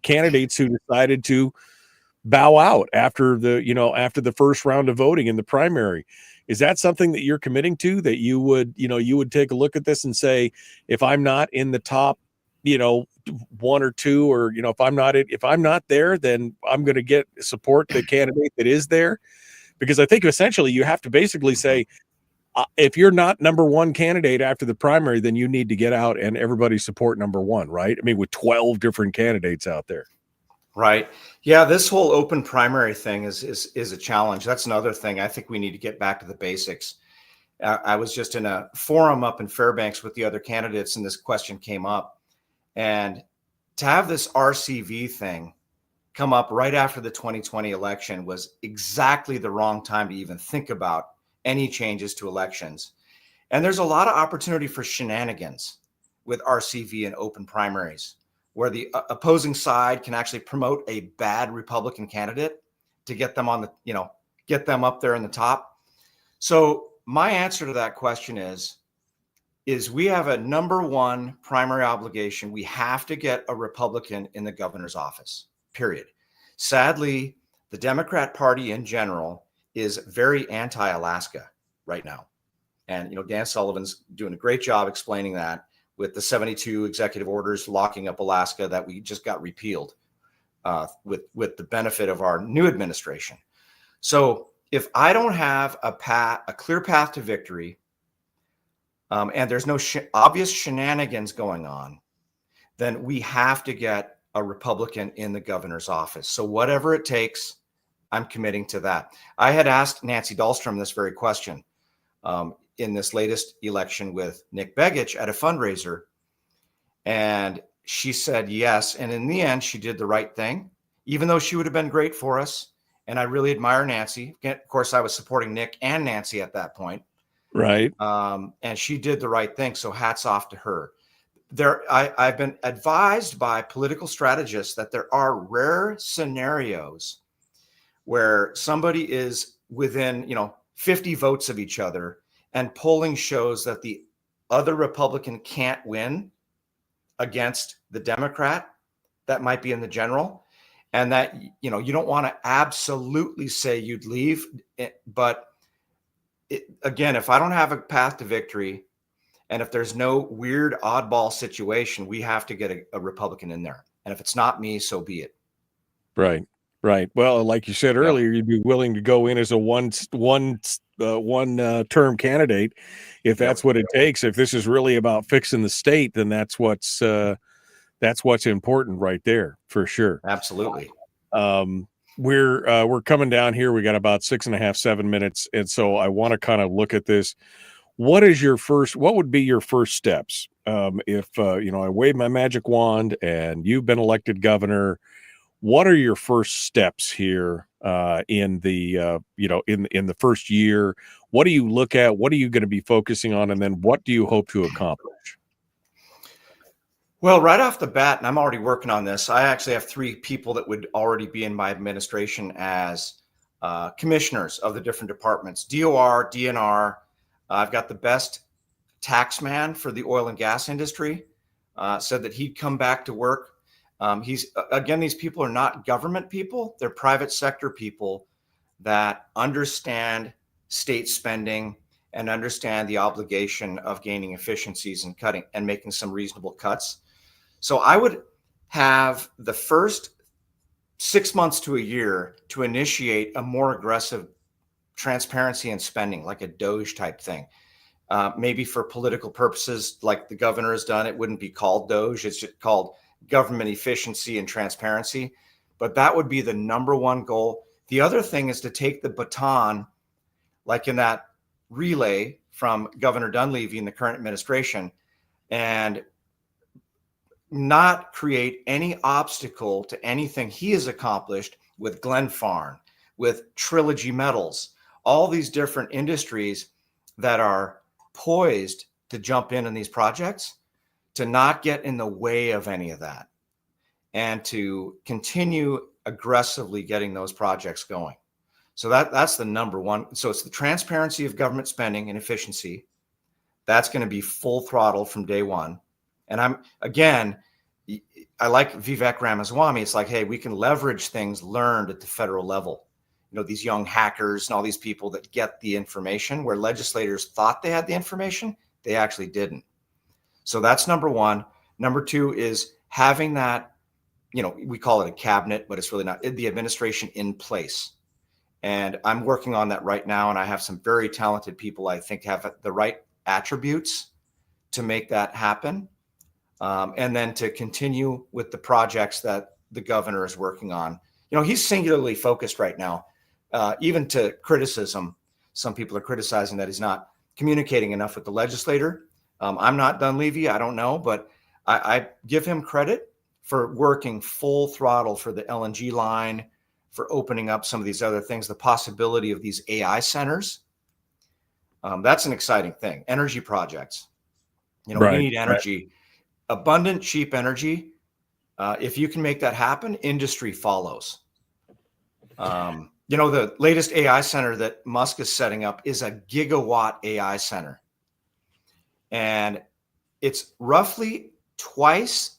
candidates who decided to bow out after the first round of voting in the primary. Is that something that you're committing to, that you would take a look at this and say, if I'm not in the top, one or two, or, if I'm not there, then I'm going to support the candidate that is there? Because I think essentially you have to basically say, if you're not number one candidate after the primary, then you need to get out and everybody support number one, right? I mean, with 12 different candidates out there. Right. Yeah, this whole open primary thing is a challenge. That's another thing. I think we need to get back to the basics. I was just in a forum up in Fairbanks with the other candidates, and this question came up. And to have this RCV thing come up right after the 2020 election was exactly the wrong time to even think about any changes to elections. And there's a lot of opportunity for shenanigans with RCV and open primaries, where the opposing side can actually promote a bad Republican candidate to get them on the, get them up there in the top. So my answer to that question is we have a number one primary obligation. We have to get a Republican in the governor's office, period. Sadly, the Democrat Party in general is very anti-Alaska right now. And, Dan Sullivan's doing a great job explaining that with the 72 executive orders locking up Alaska that we just got repealed with the benefit of our new administration. So if I don't have a clear path to victory, and there's no obvious shenanigans going on, then we have to get a Republican in the governor's office. So whatever it takes, I'm committing to that. I had asked Nancy Dahlstrom this very question in this latest election with Nick Begich at a fundraiser, and she said yes. And in the end, she did the right thing, even though she would have been great for us. And I really admire Nancy. Of course, I was supporting Nick and Nancy at that point. Right. And she did the right thing. So hats off to her. I've been advised by political strategists that there are rare scenarios where somebody is within, 50 votes of each other, and polling shows that the other Republican can't win against the Democrat that might be in the general. And that, you don't want to absolutely say you'd leave, but again, if I don't have a path to victory, and if there's no weird oddball situation, we have to get a Republican in there. And if it's not me, so be it. Right. Well, like you said earlier, you'd be willing to go in as a one term candidate if that's what it takes. If this is really about fixing the state, then that's what's important right there for sure. Absolutely. We're coming down here. We got about 6.5, 7 minutes. And so I want to kind of look at this. What would be your first steps? If, I wave my magic wand and you've been elected governor, what are your first steps here in the, in the first year? What do you look at? What are you going to be focusing on? And then what do you hope to accomplish? Well, right off the bat, and I'm already working on this, I actually have 3 people that would already be in my administration as commissioners of the different departments, DOR, DNR. I've got the best tax man for the oil and gas industry, said that he'd come back to work. These people are not government people. They're private sector people that understand state spending and understand the obligation of gaining efficiencies and cutting and making some reasonable cuts. So I would have the first 6 months to a year to initiate a more aggressive transparency in spending, like a Doge type thing. Maybe for political purposes, like the governor has done, it wouldn't be called Doge. It's just called government efficiency and transparency. But that would be the number one goal. The other thing is to take the baton, like in that relay from Governor Dunleavy in the current administration, and not create any obstacle to anything he has accomplished with Glen Farn, with Trilogy Metals, all these different industries that are poised to jump in these projects, to not get in the way of any of that, and to continue aggressively getting those projects going. So that's the number one. So it's the transparency of government spending and efficiency. That's going to be full throttle from day one. And I like Vivek Ramaswamy. It's like, hey, we can leverage things learned at the federal level. These young hackers and all these people that get the information where legislators thought they had the information, they actually didn't. So that's number one. Number two is having that, we call it a cabinet, but it's really not, the administration in place. And I'm working on that right now. And I have some very talented people I think have the right attributes to make that happen. And then to continue with the projects that the governor is working on. He's singularly focused right now, even to criticism. Some people are criticizing that he's not communicating enough with the legislator. I'm not Dunleavy. I don't know, but I give him credit for working full throttle for the LNG line, for opening up some of these other things, the possibility of these AI centers. That's an exciting thing. Energy projects. We need energy, abundant, cheap energy. If you can make that happen, industry follows. The latest AI center that Musk is setting up is a gigawatt AI center. And it's roughly twice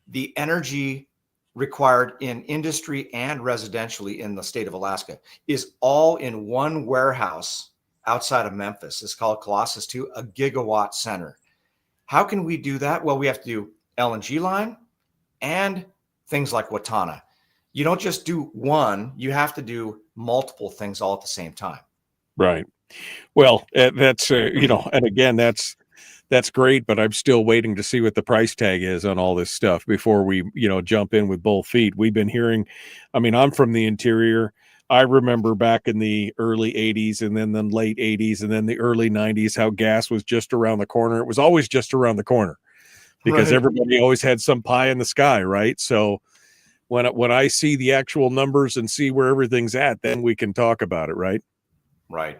the energy required in industry and residentially in the state of Alaska, is all in one warehouse outside of Memphis. It's called Colossus 2, a gigawatt center. How can we do that? Well, we have to do LNG line and things like Watana. You don't just do one, you have to do multiple things all at the same time. Right. Well, that's, and again, that's great, but I'm still waiting to see what the price tag is on all this stuff before we, jump in with both feet. We've been hearing, I'm from the interior. I remember back in the early 80s and then the late 80s and then the early 90s, how gas was just around the corner. It was always just around the corner because everybody always had some pie in the sky, right? So when I see the actual numbers and see where everything's at, then we can talk about it, right? Right.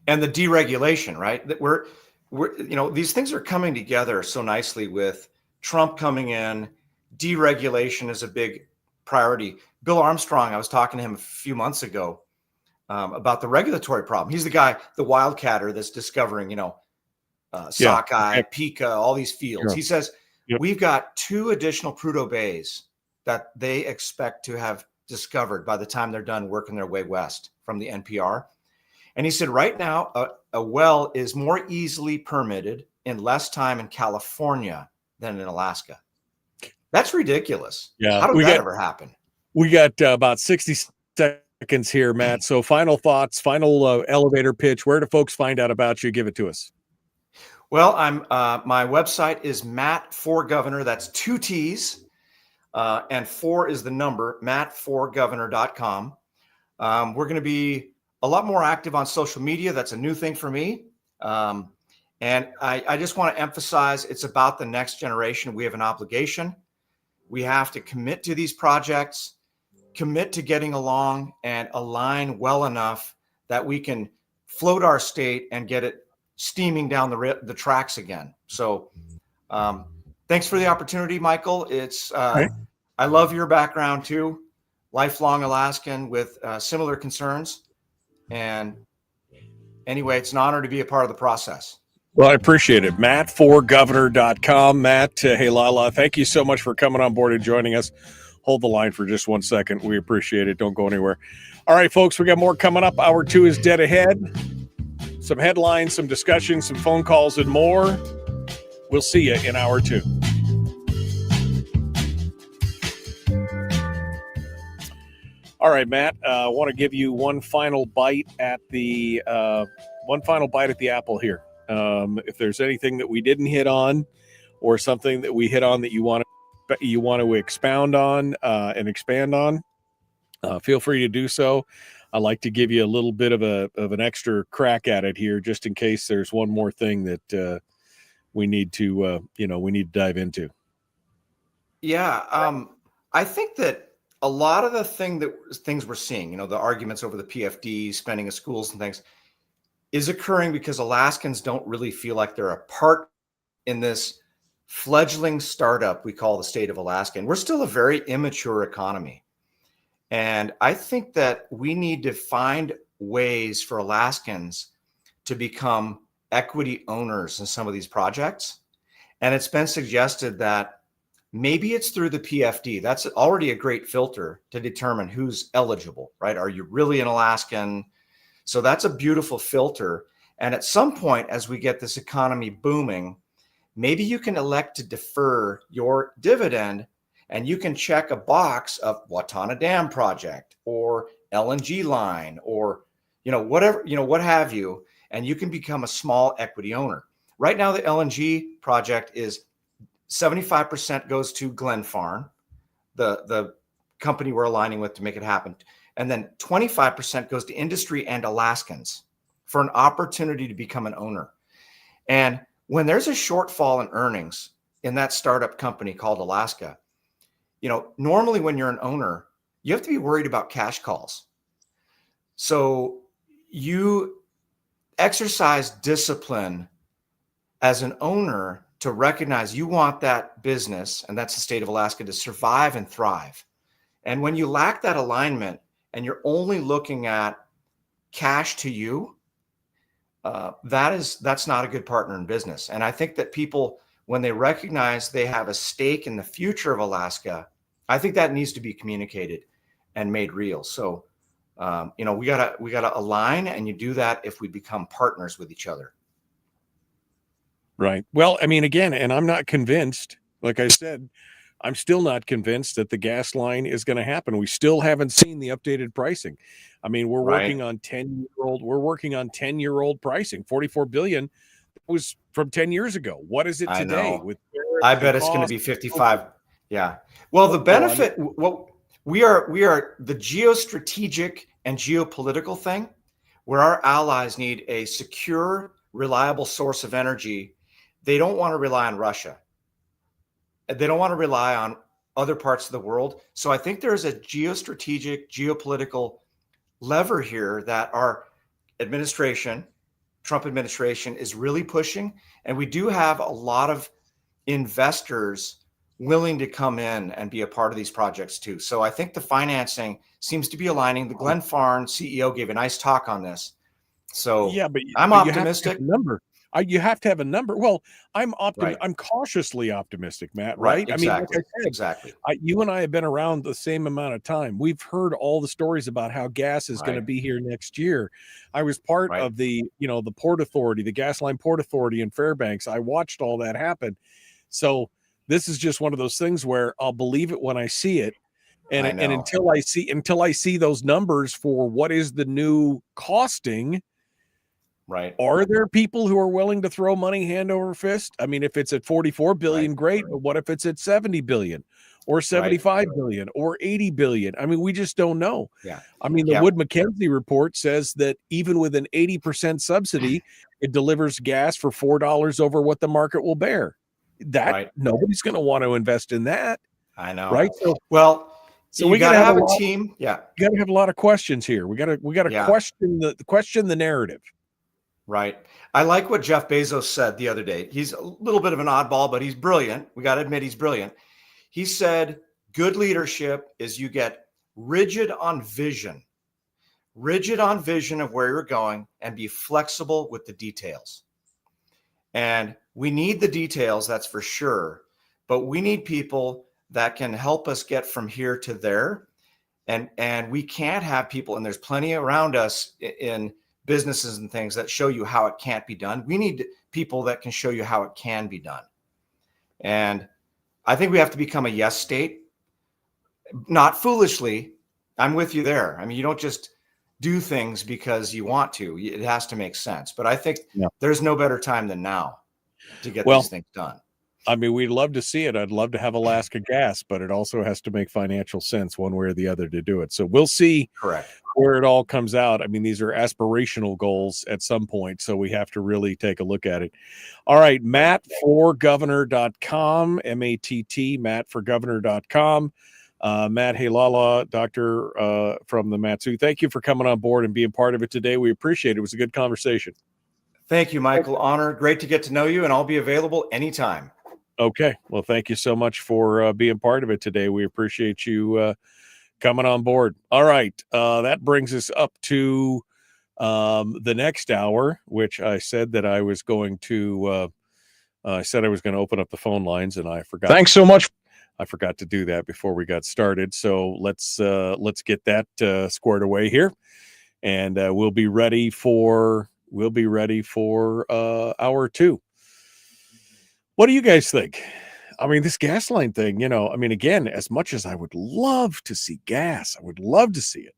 And the deregulation, right? That we're these things are coming together so nicely with Trump coming in. Deregulation is a big priority. Bill Armstrong, I was talking to him a few months ago about the regulatory problem. He's the guy, the wildcatter that's discovering, sockeye, pica, all these fields. Sure. He says, we've got 2 additional Prudhoe bays that they expect to have discovered by the time they're done working their way west from the NPR. And he said, right now, a well is more easily permitted in less time in California than in Alaska. That's ridiculous. Yeah. How did that ever happen? We got about 60 seconds here, Matt. So final thoughts, final elevator pitch. Where do folks find out about you? Give it to us. Well, my website is Matt for Governor. That's 2 T's. And 4 is the number, mattforgovernor.com. We're going to be a lot more active on social media. That's a new thing for me. And I just want to emphasize it's about the next generation. We have an obligation. We have to commit to these projects, commit to getting along and align well enough that we can float our state and get it steaming down the tracks again. So thanks for the opportunity, Michael. It's I love your background too. Lifelong Alaskan with similar concerns. And anyway, it's an honor to be a part of the process. Well, I appreciate it. MattForGovernor.com. Matt Heilala, thank you so much for coming on board and joining us. Hold the line for just 1 second. We appreciate it. Don't go anywhere. All right, folks, we got more coming up. Hour 2 is dead ahead. Some headlines, some discussion, some phone calls, and more. We'll see you in hour 2. All right, Matt, I want to give you one final bite at the apple here. If there's anything that we didn't hit on or something that we hit on that you want to expound on and expand on, feel free to do so. I'd like to give you a little bit of an extra crack at it here, just in case there's one more thing that we need to dive into. Yeah, I think that a lot of the things we're seeing, the arguments over the PFD, spending of schools and things, is occurring because Alaskans don't really feel like they're a part in this fledgling startup we call the state of Alaska. And we're still a very immature economy. And I think that we need to find ways for Alaskans to become equity owners in some of these projects. And it's been suggested that maybe it's through the PFD. That's already a great filter to determine who's eligible, right? Are you really an Alaskan? So that's a beautiful filter. And at some point, as we get this economy booming, maybe you can elect to defer your dividend and you can check a box of Watana Dam project or LNG line or, whatever, what have you, and you can become a small equity owner. Right now, the LNG project is 75% goes to Glenfarne, the company we're aligning with to make it happen. And then 25% goes to industry and Alaskans for an opportunity to become an owner. And when there's a shortfall in earnings, in that startup company called Alaska, normally when you're an owner, you have to be worried about cash calls. So you exercise discipline as an owner to recognize you want that business, and that's the state of Alaska, to survive and thrive. And when you lack that alignment and you're only looking at cash to you, that's not a good partner in business. And I think that people, when they recognize they have a stake in the future of Alaska, I think that needs to be communicated and made real. So, we gotta align, and you do that if we become partners with each other. Right. Well, I mean, again, and I'm not convinced, like I said, I'm still not convinced that the gas line is going to happen. We still haven't seen the updated pricing. I mean, we're working on 10-year-old pricing. 44 billion was from 10 years ago. What is it today? With I bet it's going to be 55. Yeah. Well, the benefit, we are the geostrategic and geopolitical thing where our allies need a secure, reliable source of energy. They don't want to rely on Russia. They don't want to rely on other parts of the world. So I think there's a geostrategic, geopolitical lever here that our administration, Trump administration, is really pushing. And we do have a lot of investors willing to come in and be a part of these projects too. So I think the financing seems to be aligning. The Glenn Farn CEO gave a nice talk on this. So yeah, but I'm optimistic. You have to have a number. Well, I'm Right. I'm cautiously optimistic, Matt. Right. Right? Exactly. I mean, like I said, exactly. You and I have been around the same amount of time. We've heard all the stories about how gas is going to be here next year. I was part of the Port Authority, the Gas Line Port Authority in Fairbanks. I watched all that happen. So this is just one of those things where I'll believe it when I see it. And until I see those numbers for what is the new costing. Right. Are there people who are willing to throw money hand over fist? I mean, if it's at 44 billion, great. But what if it's at 70 billion or 75 billion or 80 billion? I mean, we just don't know. Yeah. I mean, the Wood Mackenzie report says that even with an 80% subsidy, it delivers gas for $4 over what the market will bear. Nobody's going to want to invest in that. I know. Right. So we got to have a team. Yeah. We got to have a lot of questions here. We got to question the narrative. Right. I like what Jeff Bezos said the other day. He's a little bit of an oddball, but he's brilliant. We got to admit he's brilliant. He said, good leadership is you get rigid on vision of where you're going and be flexible with the details. And we need the details, that's for sure. But we need people that can help us get from here to there. And we can't have people, and there's plenty around us in businesses and things that show you how it can't be done. We need people that can show you how it can be done. And I think we have to become a yes state, not foolishly. I'm with you there. I mean, you don't just do things because you want to. It has to make sense. But I think there's no better time than now to get these things done. I mean, we'd love to see it. I'd love to have Alaska gas, but it also has to make financial sense one way or the other to do it. So we'll see where it all comes out. I mean, these are aspirational goals at some point, so we have to really take a look at it. All right, mattforgovernor.com, M-A-T-T, mattforgovernor.com. Matt Heilala, doctor from the MatSu. Thank you for coming on board and being part of it today. We appreciate it. It was a good conversation. Thank you, Michael. Honor. Great to get to know you, and I'll be available anytime. Okay. Well, thank you so much for being part of it today. We appreciate you coming on board. All right. That brings us up to the next hour, which I said that I was going to open up the phone lines, and I forgot. Thanks so much. I forgot to do that before we got started. So let's get that squared away here, and we'll be ready for hour two. What do you guys think? I mean, this gas line thing, I mean, again, as much as I would love to see gas, I would love to see it.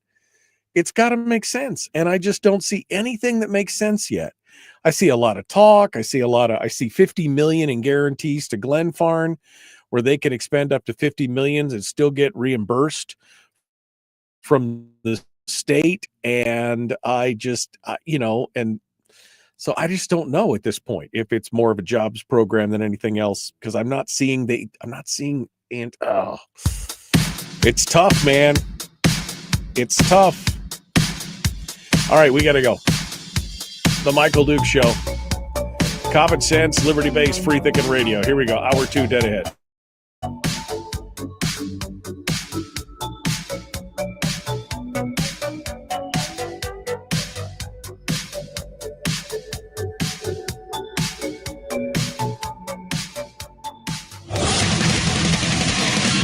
It's got to make sense. And I just don't see anything that makes sense yet. I see a lot of talk. I see 50 million in guarantees to Glenn Farn, where they can expend up to 50 million and still get reimbursed from the state. And I just, and So I just don't know at this point if it's more of a jobs program than anything else, because I'm not seeing and it's tough, man. It's tough. All right, we got to go. The Michael Duke Show. Common sense, liberty-based, free thinking radio. Here we go. Hour 2 dead ahead.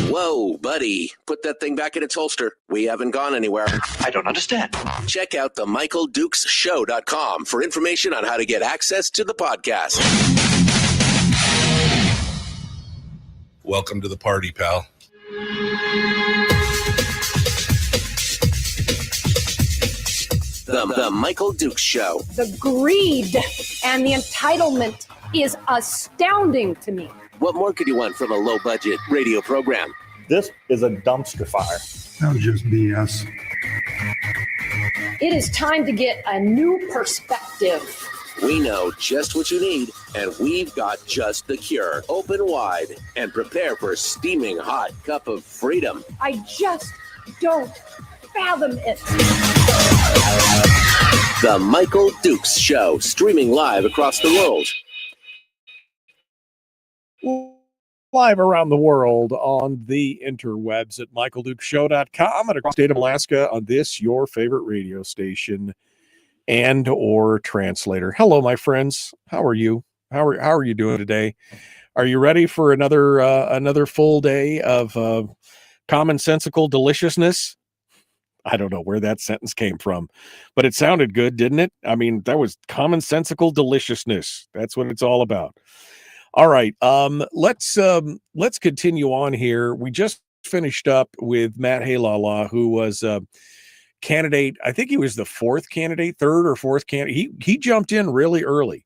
Whoa, buddy. Put that thing back in its holster. We haven't gone anywhere. I don't understand. Check out the MichaelDukesShow.com for information on how to get access to the podcast. Welcome to the party, pal. The Michael Dukes Show. The greed and the entitlement is astounding to me. What more could you want from a low-budget radio program? This is a dumpster fire. That was just BS. It is time to get a new perspective. We know just what you need, and we've got just the cure. Open wide and prepare for a steaming hot cup of freedom. I just don't fathom it. The Michael Dukes Show, streaming live across the world. Live around the world on the interwebs at michaeldukeshow.com and across the state of Alaska on this, your favorite radio station and or translator. Hello, my friends. How are you? How are you doing today? Are you ready for another full day of commonsensical deliciousness? I don't know where that sentence came from, but it sounded good, didn't it? I mean, that was commonsensical deliciousness. That's what it's all about. All right, let's continue on here. We just finished up with Matt Heilala, who was a candidate. I think he was the third or fourth candidate. He jumped in really early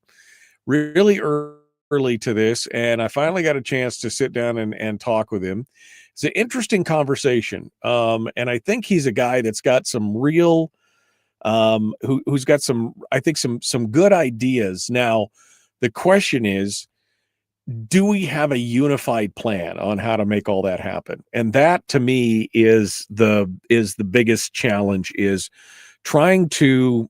to this, and I finally got a chance to sit down and talk with him. It's an interesting conversation, and I think he's a guy that's got some real, who's got some good ideas. Now, the question is, do we have a unified plan on how to make all that happen? And that, to me, is the biggest challenge, is trying to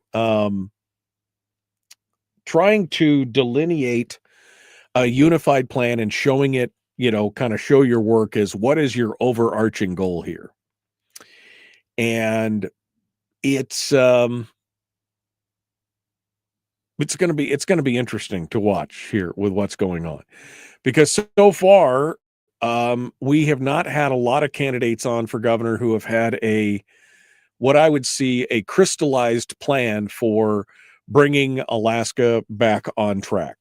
delineate a unified plan and showing it, kind of show your work as what is your overarching goal here. And it's going to be interesting to watch here with what's going on, because so far we have not had a lot of candidates on for governor who have had what I would see a crystallized plan for bringing Alaska back on track.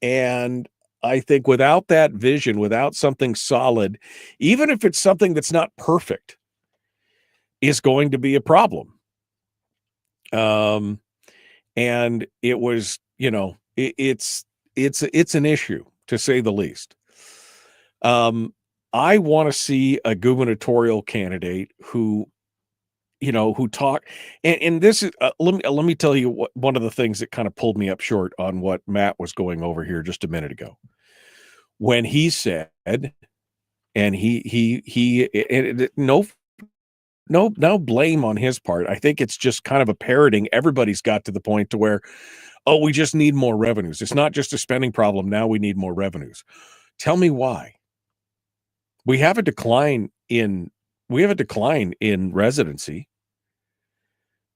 And I think without that vision, without something solid, even if it's something that's not perfect, is going to be a problem. And it was, it's an issue, to say the least. I want to see a gubernatorial candidate who talk, and this is, let me tell you what, one of the things that kind of pulled me up short on what Matt was going over here just a minute ago, when he said, and no blame on his part. I think it's just kind of a parroting. Everybody's got to the point to where, oh, we just need more revenues. It's not just a spending problem. Now we need more revenues. Tell me why. We have a decline in residency.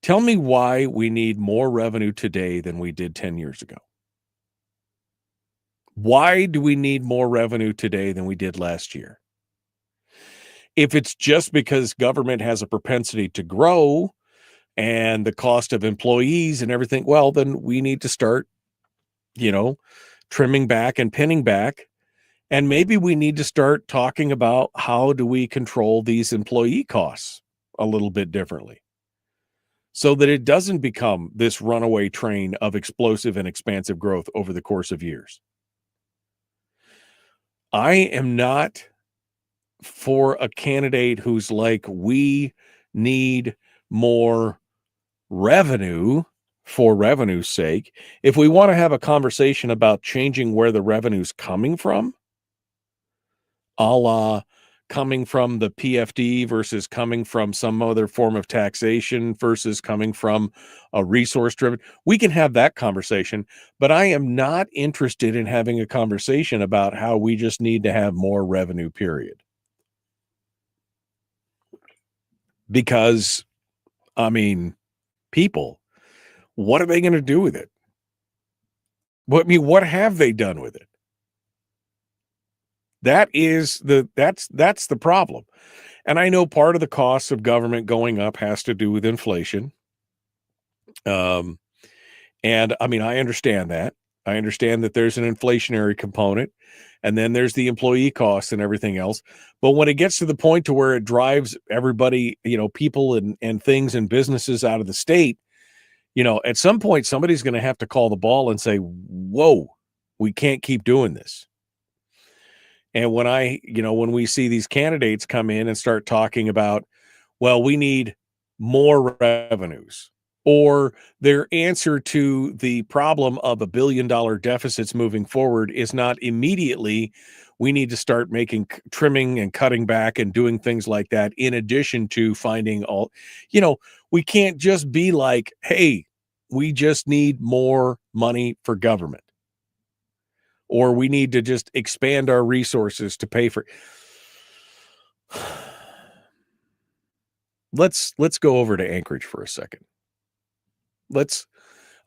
Tell me why we need more revenue today than we did 10 years ago. Why do we need more revenue today than we did last year? If it's just because government has a propensity to grow and the cost of employees and everything, well, then we need to start, trimming back and pinning back. And maybe we need to start talking about how do we control these employee costs a little bit differently, so that it doesn't become this runaway train of explosive and expansive growth over the course of years. I am not for a candidate who's like, we need more revenue for revenue's sake. If we want to have a conversation about changing where the revenue's coming from, a la coming from the PFD versus coming from some other form of taxation versus coming from a resource driven, we can have that conversation. But I am not interested in having a conversation about how we just need to have more revenue, period. Because, I mean, people, what are they going to do with it? What have they done with it? That's the problem. And I know part of the cost of government going up has to do with inflation. And I mean, I understand that. I understand that there's an inflationary component, and then there's the employee costs and everything else. But when it gets to the point to where it drives everybody, people and things and businesses out of the state, at some point, somebody's going to have to call the ball and say, whoa, we can't keep doing this. And when we see these candidates come in and start talking about, well, we need more revenues, or their answer to the problem of $1 billion deficits moving forward is not immediately, we need to start trimming and cutting back and doing things like that, in addition to finding we can't just be like, hey, we just need more money for government, or we need to just expand our resources to pay for. Let's go over to Anchorage for a second.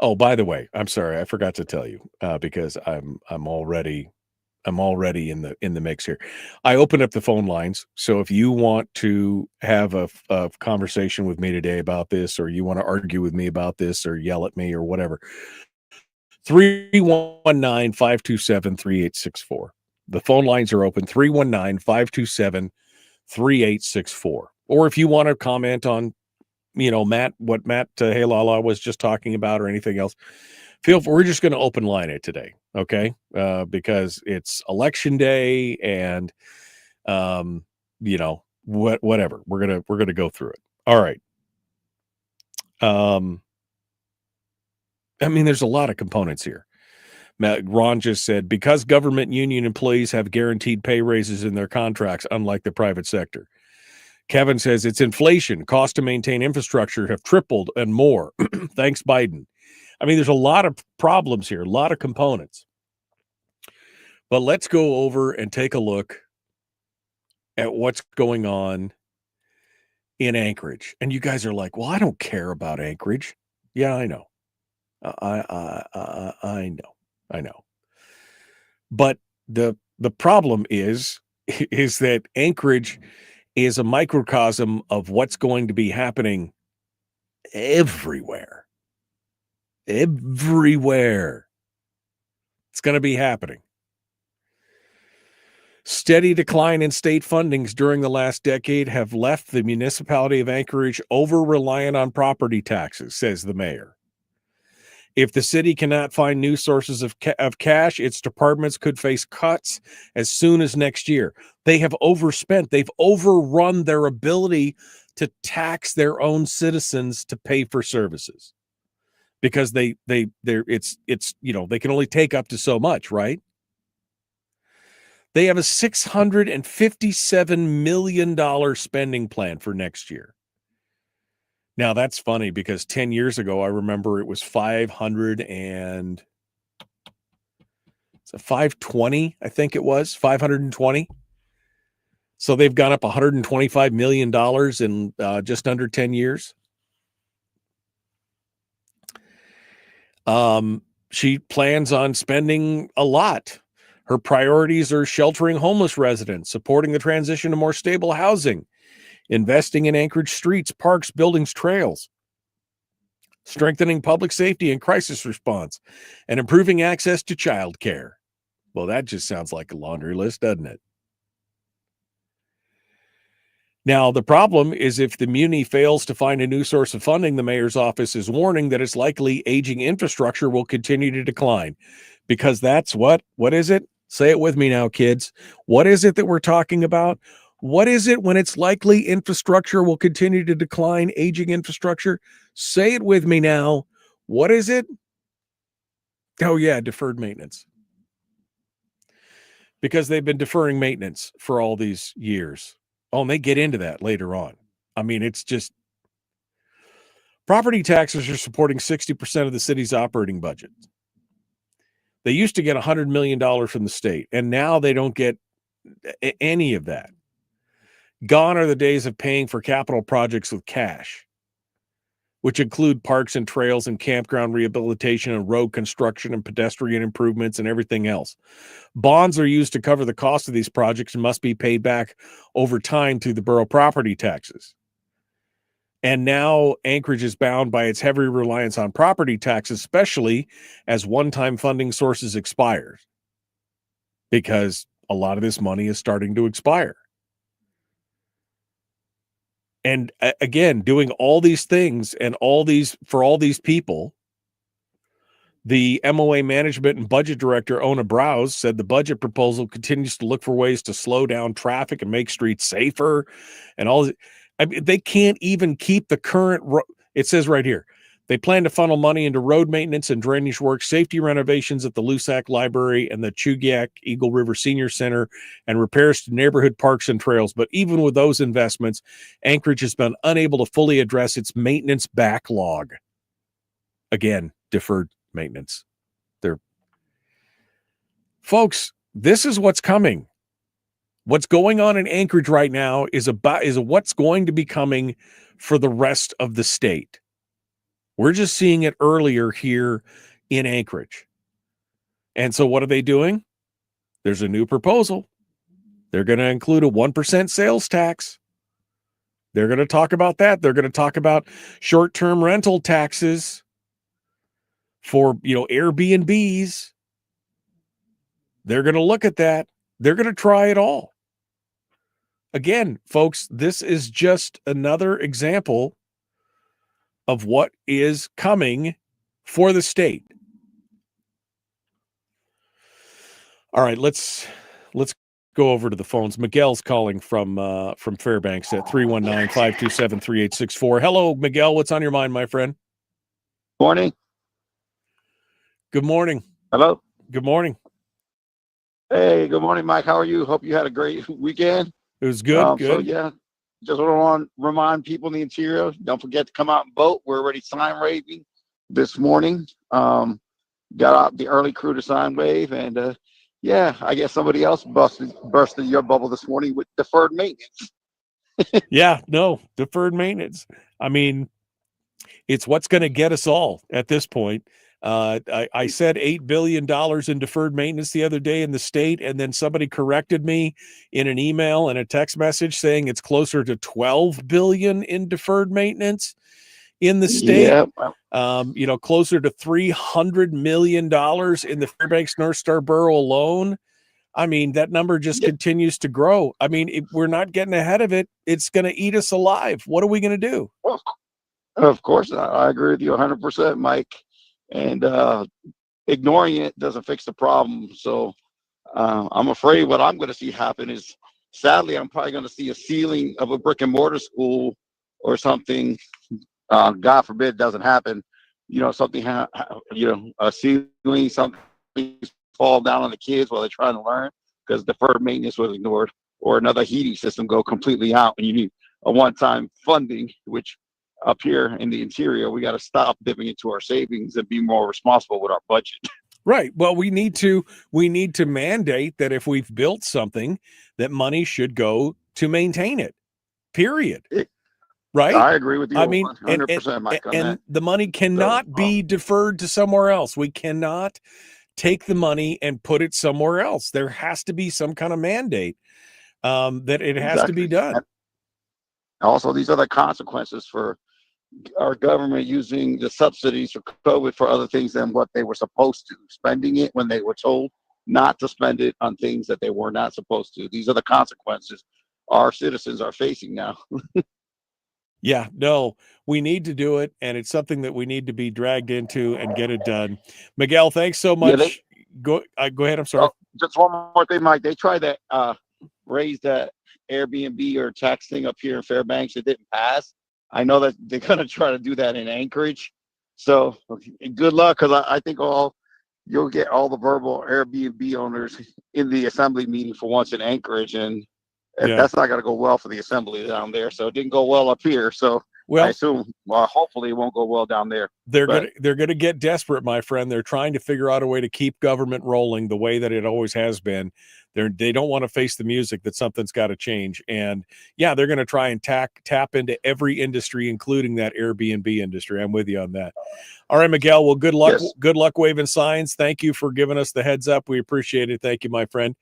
Oh, by the way, I'm sorry, I forgot to tell you, because I'm already in the mix here. I opened up the phone lines, so if you want to have a conversation with me today about this, or you want to argue with me about this, or yell at me or whatever, 319-527-3864. The phone lines are open, 319-527-3864. Or if you want to comment on, what Matt Heilala was just talking about, or anything else, we're just going to open line it today, okay? Because it's election day, and whatever. We're gonna go through it. All right. I mean, there's a lot of components here. Ron just said, because government union employees have guaranteed pay raises in their contracts, unlike the private sector. Kevin says it's inflation. Cost to maintain infrastructure have tripled and more. Thanks, Biden. I mean, there's a lot of problems here, a lot of components. But let's go over and take a look at what's going on in Anchorage. And you guys are like, well, I don't care about Anchorage. Yeah, I know. I know. But the problem is that Anchorage is a microcosm of what's going to be happening everywhere. Everywhere. It's going to be happening. Steady decline in state fundings during the last decade have left the municipality of Anchorage over-reliant on property taxes, says the mayor. If the city cannot find new sources of cash, its departments could face cuts as soon as next year. They have overspent. They've overrun their ability to tax their own citizens to pay for services, because they can only take up to so much, right? They have a $657 million spending plan for next year. Now, that's funny, because 10 years ago, I remember it was 520, I think it was, 520. So they've gone up $125 million in just under 10 years. She plans on spending a lot. Her priorities are sheltering homeless residents, supporting the transition to more stable housing, investing in Anchorage streets, parks, buildings, trails, strengthening public safety and crisis response, and improving access to childcare. Well, that just sounds like a laundry list, doesn't it? Now, the problem is, if the muni fails to find a new source of funding, the mayor's office is warning that it's likely aging infrastructure will continue to decline, because that's what is it? Say it with me now, kids. What is it that we're talking about? What is it when it's likely infrastructure will continue to decline, aging infrastructure? Say it with me now. What is it? Oh, yeah, deferred maintenance. Because they've been deferring maintenance for all these years. Oh, and they get into that later on. I mean, it's just property taxes are supporting 60% of the city's operating budget. They used to get $100 million from the state, and now they don't get any of that. Gone are the days of paying for capital projects with cash, which include parks and trails and campground rehabilitation and road construction and pedestrian improvements and everything else. Bonds are used to cover the cost of these projects and must be paid back over time through the borough property taxes. And now Anchorage is bound by its heavy reliance on property taxes, especially as one-time funding sources expire, because a lot of this money is starting to expire. And again, doing all these things and for all these people, the MOA management and budget director, Ona Browse, said the budget proposal continues to look for ways to slow down traffic and make streets safer and all. I mean, they can't even keep the current. It says right here, they plan to funnel money into road maintenance and drainage work, safety renovations at the Lusac Library and the Chugiak Eagle River Senior Center, and repairs to neighborhood parks and trails. But even with those investments, Anchorage has been unable to fully address its maintenance backlog. Again, deferred maintenance. Folks, this is what's coming. What's going on in Anchorage right now is what's going to be coming for the rest of the state. We're just seeing it earlier here in Anchorage. And so what are they doing? There's a new proposal. They're going to include a 1% sales tax. They're going to talk about that. They're going to talk about short-term rental taxes for, Airbnbs. They're going to look at that. They're going to try it all. Again, folks, this is just another example of what is coming for the state. All right, let's go over to the phones. Miguel's calling from Fairbanks at 319-527-3864. Hello, Miguel. What's on your mind, my friend? Morning. Good morning. Hello. Good morning. Hey, good morning, Mike. How are you? Hope you had a great weekend. It was good. Good. So yeah, just want to remind people in the interior, don't forget to come out and vote. We're already sign waving this morning. Got out the early crew to sign wave, and yeah, I guess somebody else busted your bubble this morning with deferred maintenance. Yeah, no, deferred maintenance. I mean, it's what's going to get us all at this point. I said $8 billion in deferred maintenance the other day in the state, and then somebody corrected me in an email and a text message saying it's closer to $12 billion in deferred maintenance in the state. Yeah. Closer to $300 million in the Fairbanks North Star Borough alone. I mean, that number just continues to grow. I mean, if we're not getting ahead of it, it's going to eat us alive. What are we going to do? Well, of course, I agree with you 100%, Mike. And ignoring it doesn't fix the problem. So I'm afraid what I'm going to see happen is, sadly, I'm probably going to see a ceiling of a brick and mortar school or something. God forbid doesn't happen. Something, a ceiling, something fall down on the kids while they're trying to learn because deferred maintenance was ignored, or another heating system go completely out, and you need a one-time funding, which up here in the interior, we got to stop dipping into our savings and be more responsible with our budget. Right. Well, we need to mandate that if we've built something, that money should go to maintain it. Period. Right. I agree with you. I mean, 100%, Mike. And the money cannot be deferred to somewhere else. We cannot take the money and put it somewhere else. There has to be some kind of mandate that it has to be done. And also, these are the consequences for our government using the subsidies for COVID for other things than what they were supposed to, spending it when they were told not to spend it on things that they were not supposed to. These are the consequences our citizens are facing now. Yeah, no, we need to do it, and it's something that we need to be dragged into and get it done. Miguel, thanks so much. Go ahead. I'm sorry. Just one more thing, Mike. They tried to raise that Airbnb or tax thing up here in Fairbanks. It didn't pass. I know that they're going to try to do that in Anchorage. So good luck, because I think you'll get all the verbal Airbnb owners in the assembly meeting for once in Anchorage, and that's not going to go well for the assembly down there. So it didn't go well up here. So I assume, hopefully it won't go well down there. They're gonna get desperate, my friend. They're trying to figure out a way to keep government rolling the way that it always has been. They don't want to face the music that something's got to change. And they're going to try and tap into every industry, including that Airbnb industry. I'm with you on that. All right, Miguel. Well, good luck. Yes. Good luck waving signs. Thank you for giving us the heads up. We appreciate it. Thank you, my friend.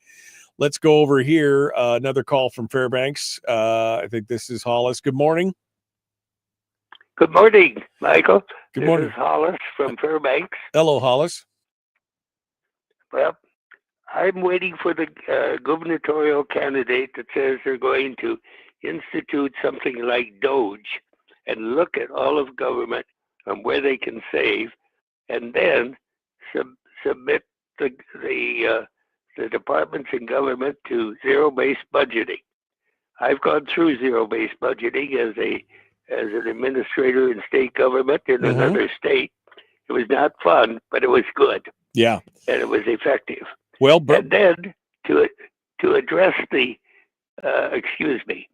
Let's go over here. Another call from Fairbanks. I think this is Hollis. Good morning. Good morning, Michael. Good morning. This is Hollis from Fairbanks. Hello, Hollis. Well, I'm waiting for the gubernatorial candidate that says they're going to institute something like Doge and look at all of government and where they can save, and then submit the departments in government to zero-based budgeting. I've gone through zero-based budgeting as an administrator in state government in another state. It was not fun, but it was good. Yeah. And it was effective. Well, and then to address the, excuse me,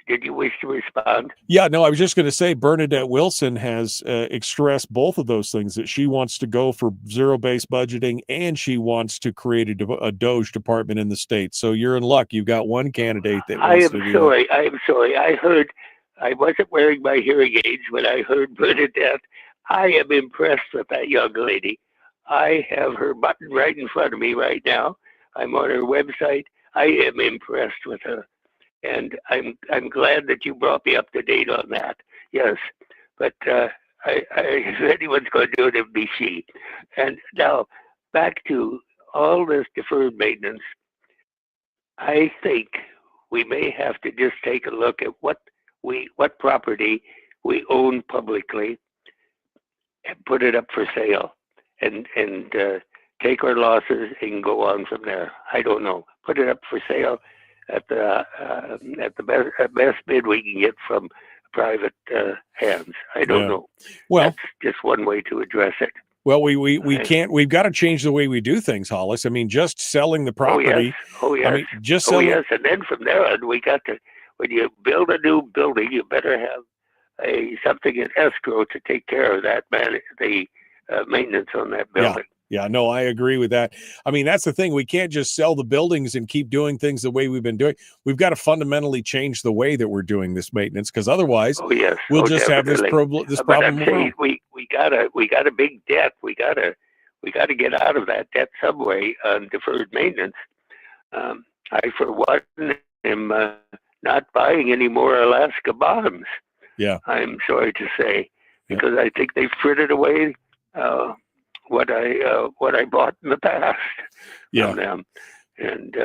did you wish to respond? Yeah, no, I was just going to say Bernadette Wilson has expressed both of those things, that she wants to go for zero-based budgeting and she wants to create a Doge department in the state. So you're in luck. You've got one candidate that wants to do that. I am sorry. I wasn't wearing my hearing aids when I heard Bernadette. I am impressed with that young lady. I have her button right in front of me right now. I'm on her website. I am impressed with her. And I'm glad that you brought me up to date on that. Yes. But if anyone's going to do it, it'd be she. And now, back to all this deferred maintenance, I think we may have to just take a look at what property we own publicly and put it up for sale and take our losses and go on from there. I don't know. Put it up for sale at the best bid we can get from private hands. I don't know. Well, that's just one way to address it. Well, we can't. We've got to change the way we do things, Hollis. I mean, just selling the property. Oh yes. I mean, just selling. Oh yes, and then from there on, we got to. When you build a new building, you better have something in escrow to take care of that the maintenance on that building. Yeah, no, I agree with that. I mean, that's the thing. We can't just sell the buildings and keep doing things the way we've been doing. We've got to fundamentally change the way that we're doing this maintenance, because otherwise, we'll just have this problem. I'm saying we got a big debt. We got to get out of that debt some way on deferred maintenance. I, for one, am not buying any more Alaska bonds. Yeah, I'm sorry to say, because I think they frittered away what I bought in the past from them, and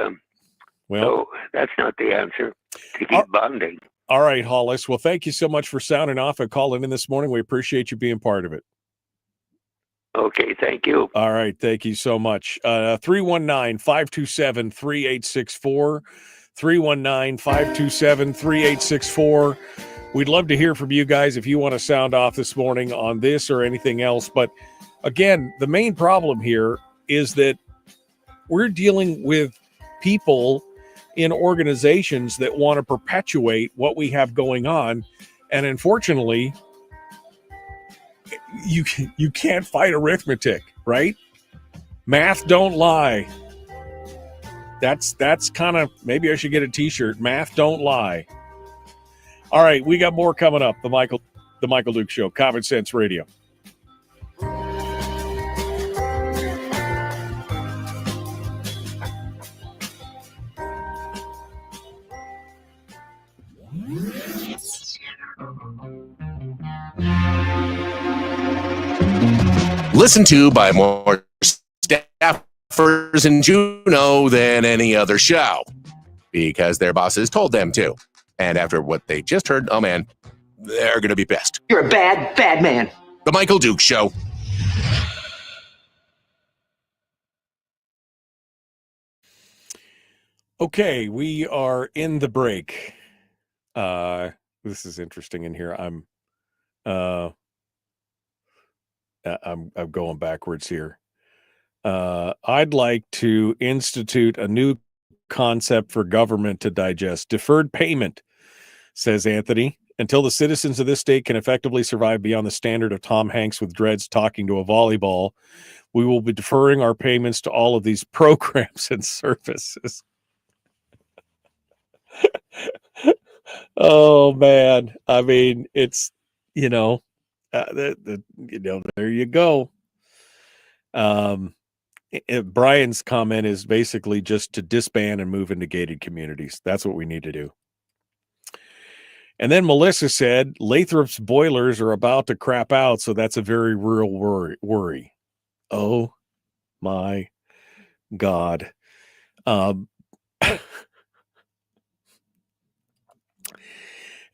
so that's not the answer to keep bonding. All right, Hollis. Well, thank you so much for sounding off and calling in this morning. We appreciate you being part of it. Okay, thank you. All right, thank you so much. 319-527-3864. 319-527-3864. We'd love to hear from you guys if you want to sound off this morning on this or anything else. But again, the main problem here is that we're dealing with people in organizations that want to perpetuate what we have going on. And unfortunately, you can't fight arithmetic, right? Math don't lie. That's kind of, maybe I should get a t-shirt. Math don't lie. All right, we got more coming up. The Michael Duke Show, Common Sense Radio. Listened to by more staffers in Juneau than any other show, because their bosses told them to. And after what they just heard, oh man, they're going to be pissed. You're a bad, bad man. The Michael Duke Show. Okay, we are in the break. This is interesting in here. I'm going backwards here. I'd like to institute a new concept for government to digest. Deferred payment, says Anthony. Until the citizens of this state can effectively survive beyond the standard of Tom Hanks with dreads talking to a volleyball, we will be deferring our payments to all of these programs and services. Oh man, I mean, it's there you go. Brian's comment is basically just to disband and move into gated communities. That's what we need to do. And then Melissa said Lathrop's boilers are about to crap out, so that's a very real worry. Oh my God.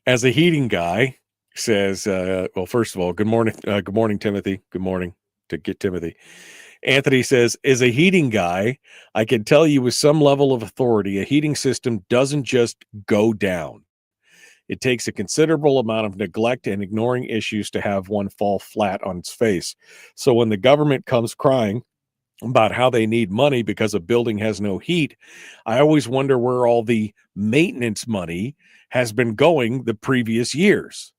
As a heating guy, says, well, first of all, good morning, Timothy. Good morning to get Timothy. Anthony says, as a heating guy, I can tell you with some level of authority, a heating system doesn't just go down. It takes a considerable amount of neglect and ignoring issues to have one fall flat on its face. So when the government comes crying about how they need money because a building has no heat, I always wonder where all the maintenance money has been going the previous years.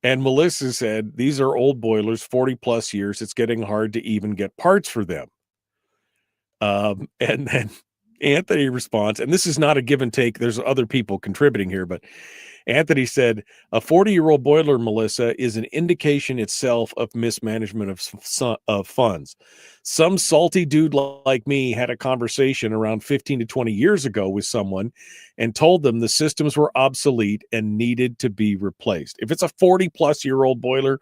And Melissa said, these are old boilers, 40 plus years. It's getting hard to even get parts for them. And then Anthony responds, and this is not a give and take. There's other people contributing here, but Anthony said, a 40-year-old boiler, Melissa, is an indication itself of mismanagement of funds. Some salty dude like me had a conversation around 15 to 20 years ago with someone and told them the systems were obsolete and needed to be replaced. If it's a 40-plus-year-old boiler,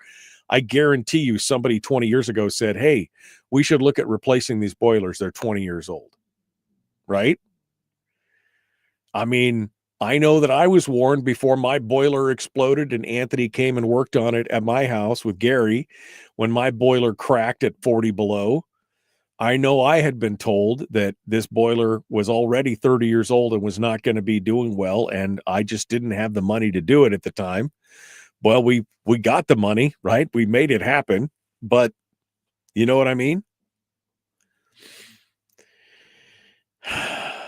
I guarantee you somebody 20 years ago said, hey, we should look at replacing these boilers. They're 20 years old. Right? I mean, I know that I was warned before my boiler exploded and Anthony came and worked on it at my house with Gary when my boiler cracked at 40 below. I know I had been told that this boiler was already 30 years old and was not going to be doing well, and I just didn't have the money to do it at the time. Well, we got the money, right? We made it happen, but you know what I mean?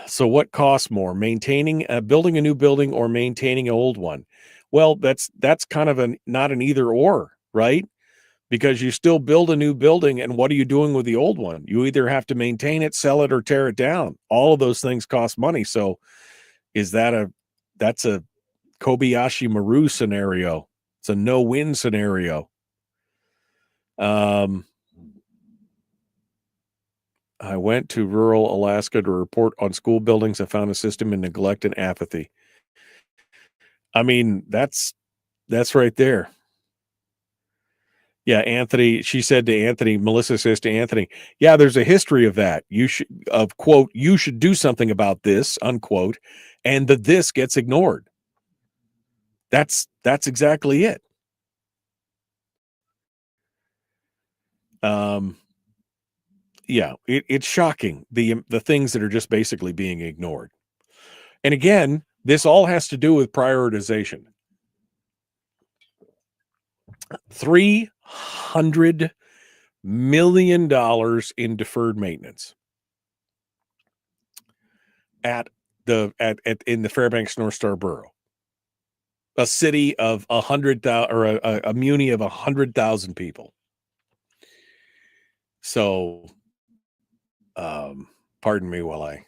So what costs more, building a new building or maintaining an old one? Well, that's kind of not an either or, right? Because you still build a new building, and what are you doing with the old one? You either have to maintain it, sell it, or tear it down. All of those things cost money. So that's a Kobayashi Maru scenario. It's a no-win scenario. I went to rural Alaska to report on school buildings. I found a system in neglect and apathy. I mean, that's right there. Yeah, Anthony, she said to Anthony, Melissa says to Anthony, yeah, there's a history of that. You should do something about this, unquote, and this gets ignored. That's exactly it. Yeah, it's shocking, the things that are just basically being ignored. And again, this all has to do with prioritization. $300 million in deferred maintenance in the Fairbanks North Star Borough, a city of 100,000 or a muni of 100,000 people. So, pardon me while I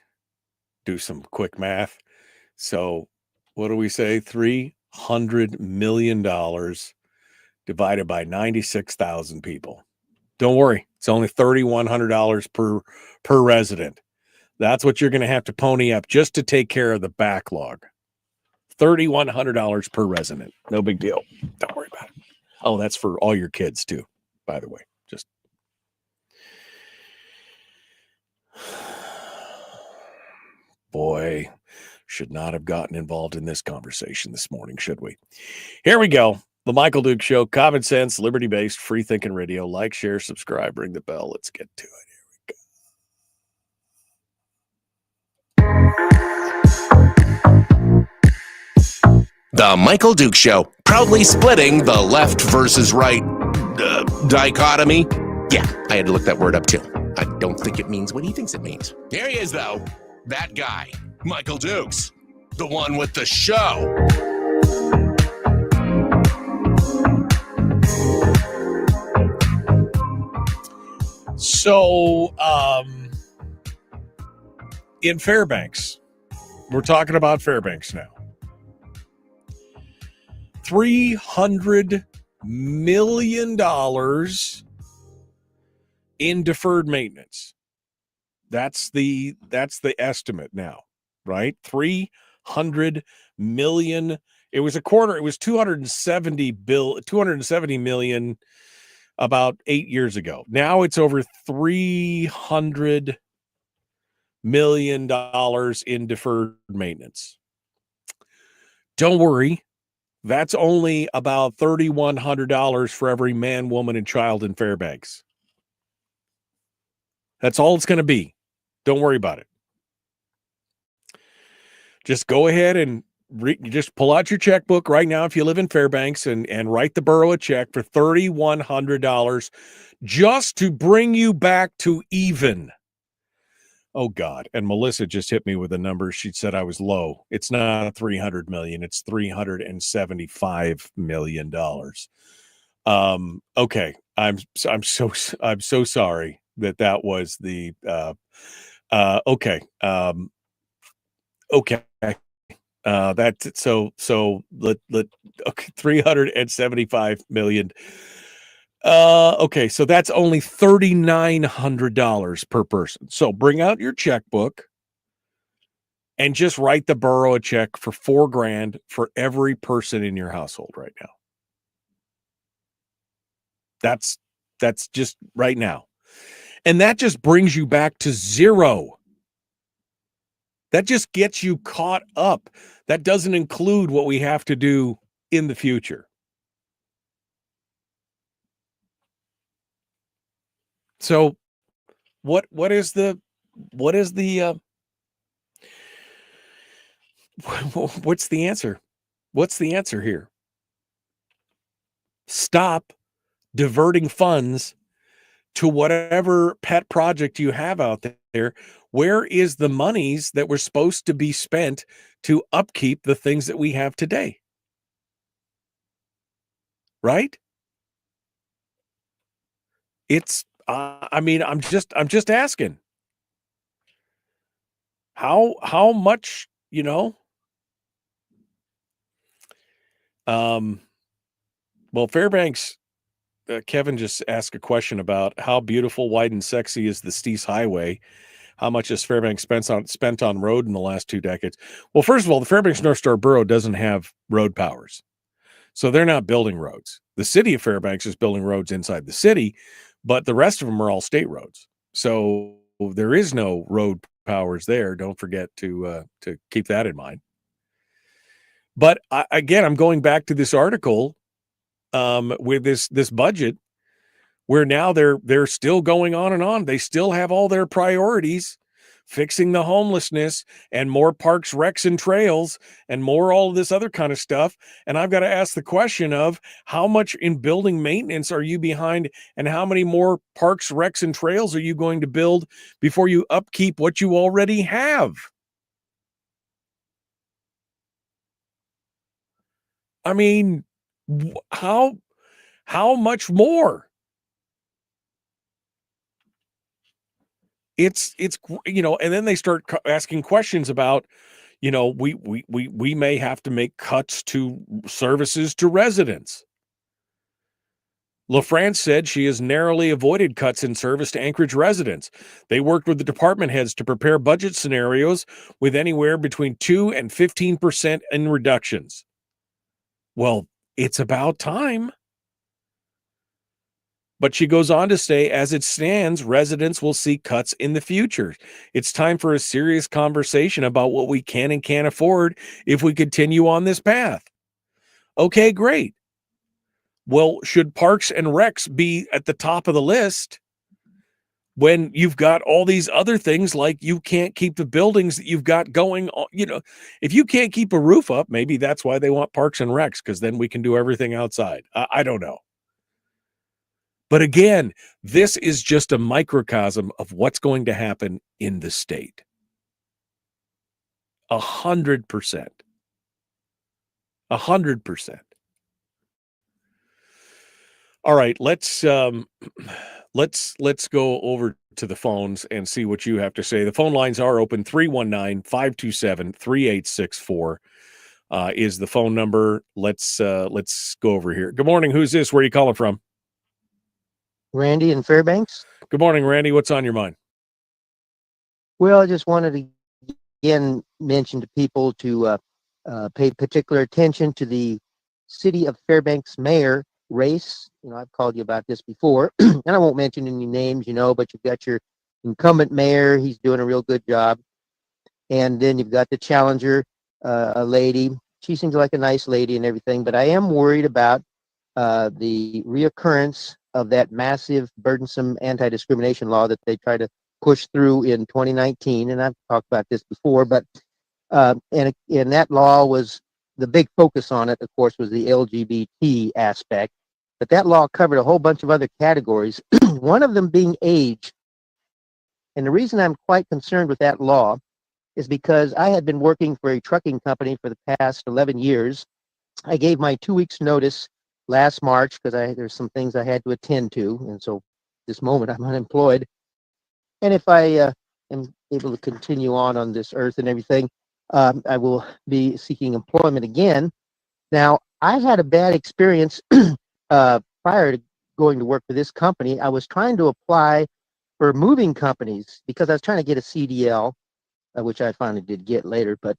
do some quick math. So, what do we say? $300 million divided by 96,000 people. Don't worry, it's only $3,100 per resident. That's what you're going to have to pony up just to take care of the backlog. $3,100 per resident. No big deal. Don't worry about it. Oh, that's for all your kids too, by the way. Just boy, should not have gotten involved in this conversation this morning, should we? Here we go. The Michael Duke Show, common sense, liberty-based, free-thinking radio. Like, share, subscribe, ring the bell. Let's get to it. Here we go. The Michael Duke Show, proudly splitting the left versus right. dichotomy. Yeah, I had to look that word up too. I don't think it means what he thinks it means. Here he is, though. That guy, Michael Dukes, the one with the show. So, in Fairbanks, we're talking about Fairbanks now. $300 million in deferred maintenance. That's the estimate now, right? 300 million. It was 270 million about 8 years ago. Now it's over $300 million in deferred maintenance. Don't worry. That's only about $3,100 for every man, woman, and child in Fairbanks. That's all it's going to be. Don't worry about it. Just go ahead and just pull out your checkbook right now if you live in Fairbanks and write the borough a check for $3,100 just to bring you back to even. Oh, God. And Melissa just hit me with a number. She said I was low. It's not $300 million. It's $375 million. Okay. I'm so sorry that was the okay. Okay. That's so let okay, 375 million. Okay, so that's only $3,900 per person. So bring out your checkbook and just write the borough a check for $4,000 for every person in your household right now. That's just right now. And that just brings you back to zero. That just gets you caught up. That doesn't include what we have to do in the future. So what's the answer? What's the answer here? Stop diverting funds to whatever pet project you have out there. Where is the monies that were supposed to be spent to upkeep the things that we have today? Right? It's I'm just asking. How much, well, Fairbanks, Kevin just asked a question about how beautiful, wide, and sexy is the Steese Highway. How much has Fairbanks spent on road in the last 2 decades? Well, first of all, the Fairbanks North Star Borough doesn't have road powers, so they're not building roads. The city of Fairbanks is building roads inside the city, but the rest of them are all state roads. So there is no road powers there. Don't forget to keep that in mind. But again, I'm going back to this article with this budget, where now they're still going on and on. They still have all their priorities, fixing the homelessness and more parks, recs, and trails, and more all of this other kind of stuff. And I've got to ask the question of how much in building maintenance are you behind, and how many more parks, recs, and trails are you going to build before you upkeep what you already have? I mean, how much more? It's and then they start asking questions about, we may have to make cuts to services to residents. LaFrance said she has narrowly avoided cuts in service to Anchorage residents. They worked with the department heads to prepare budget scenarios with anywhere between 2 and 15% in reductions. Well, it's about time. But she goes on to say, as it stands, residents will see cuts in the future. It's time for a serious conversation about what we can and can't afford if we continue on this path. Okay, great. Well, should parks and recs be at the top of the list when you've got all these other things, like you can't keep the buildings that you've got going on? If you can't keep a roof up, maybe that's why they want parks and recs, because then we can do everything outside. I don't know. But again, this is just a microcosm of what's going to happen in the state. 100%. 100%. All right, let's go over to the phones and see what you have to say. The phone lines are open. 319-527-3864 is the phone number. Let's go over here. Good morning. Who's this? Where are you calling from? Randy in Fairbanks. Good morning, Randy. What's on your mind? Well, I just wanted to again mention to people to pay particular attention to the city of Fairbanks mayor race. I've called you about this before, and I won't mention any names, but you've got your incumbent mayor. He's doing a real good job. And then you've got the challenger, a lady. She seems like a nice lady and everything, but I am worried about the reoccurrence of that massive, burdensome anti-discrimination law that they try to push through in 2019. And I've talked about this before, but and that law was, the big focus on it, of course, was the LGBT aspect. But that law covered a whole bunch of other categories, one of them being age. And the reason I'm quite concerned with that law is because I had been working for a trucking company for the past 11 years. I gave my 2 weeks notice last March because there's some things I had to attend to. And so this moment I'm unemployed. And if I am able to continue on this earth and everything, I will be seeking employment again. Now, I've had a bad experience prior to going to work for this company. I was trying to apply for moving companies because I was trying to get a CDL, which I finally did get later. But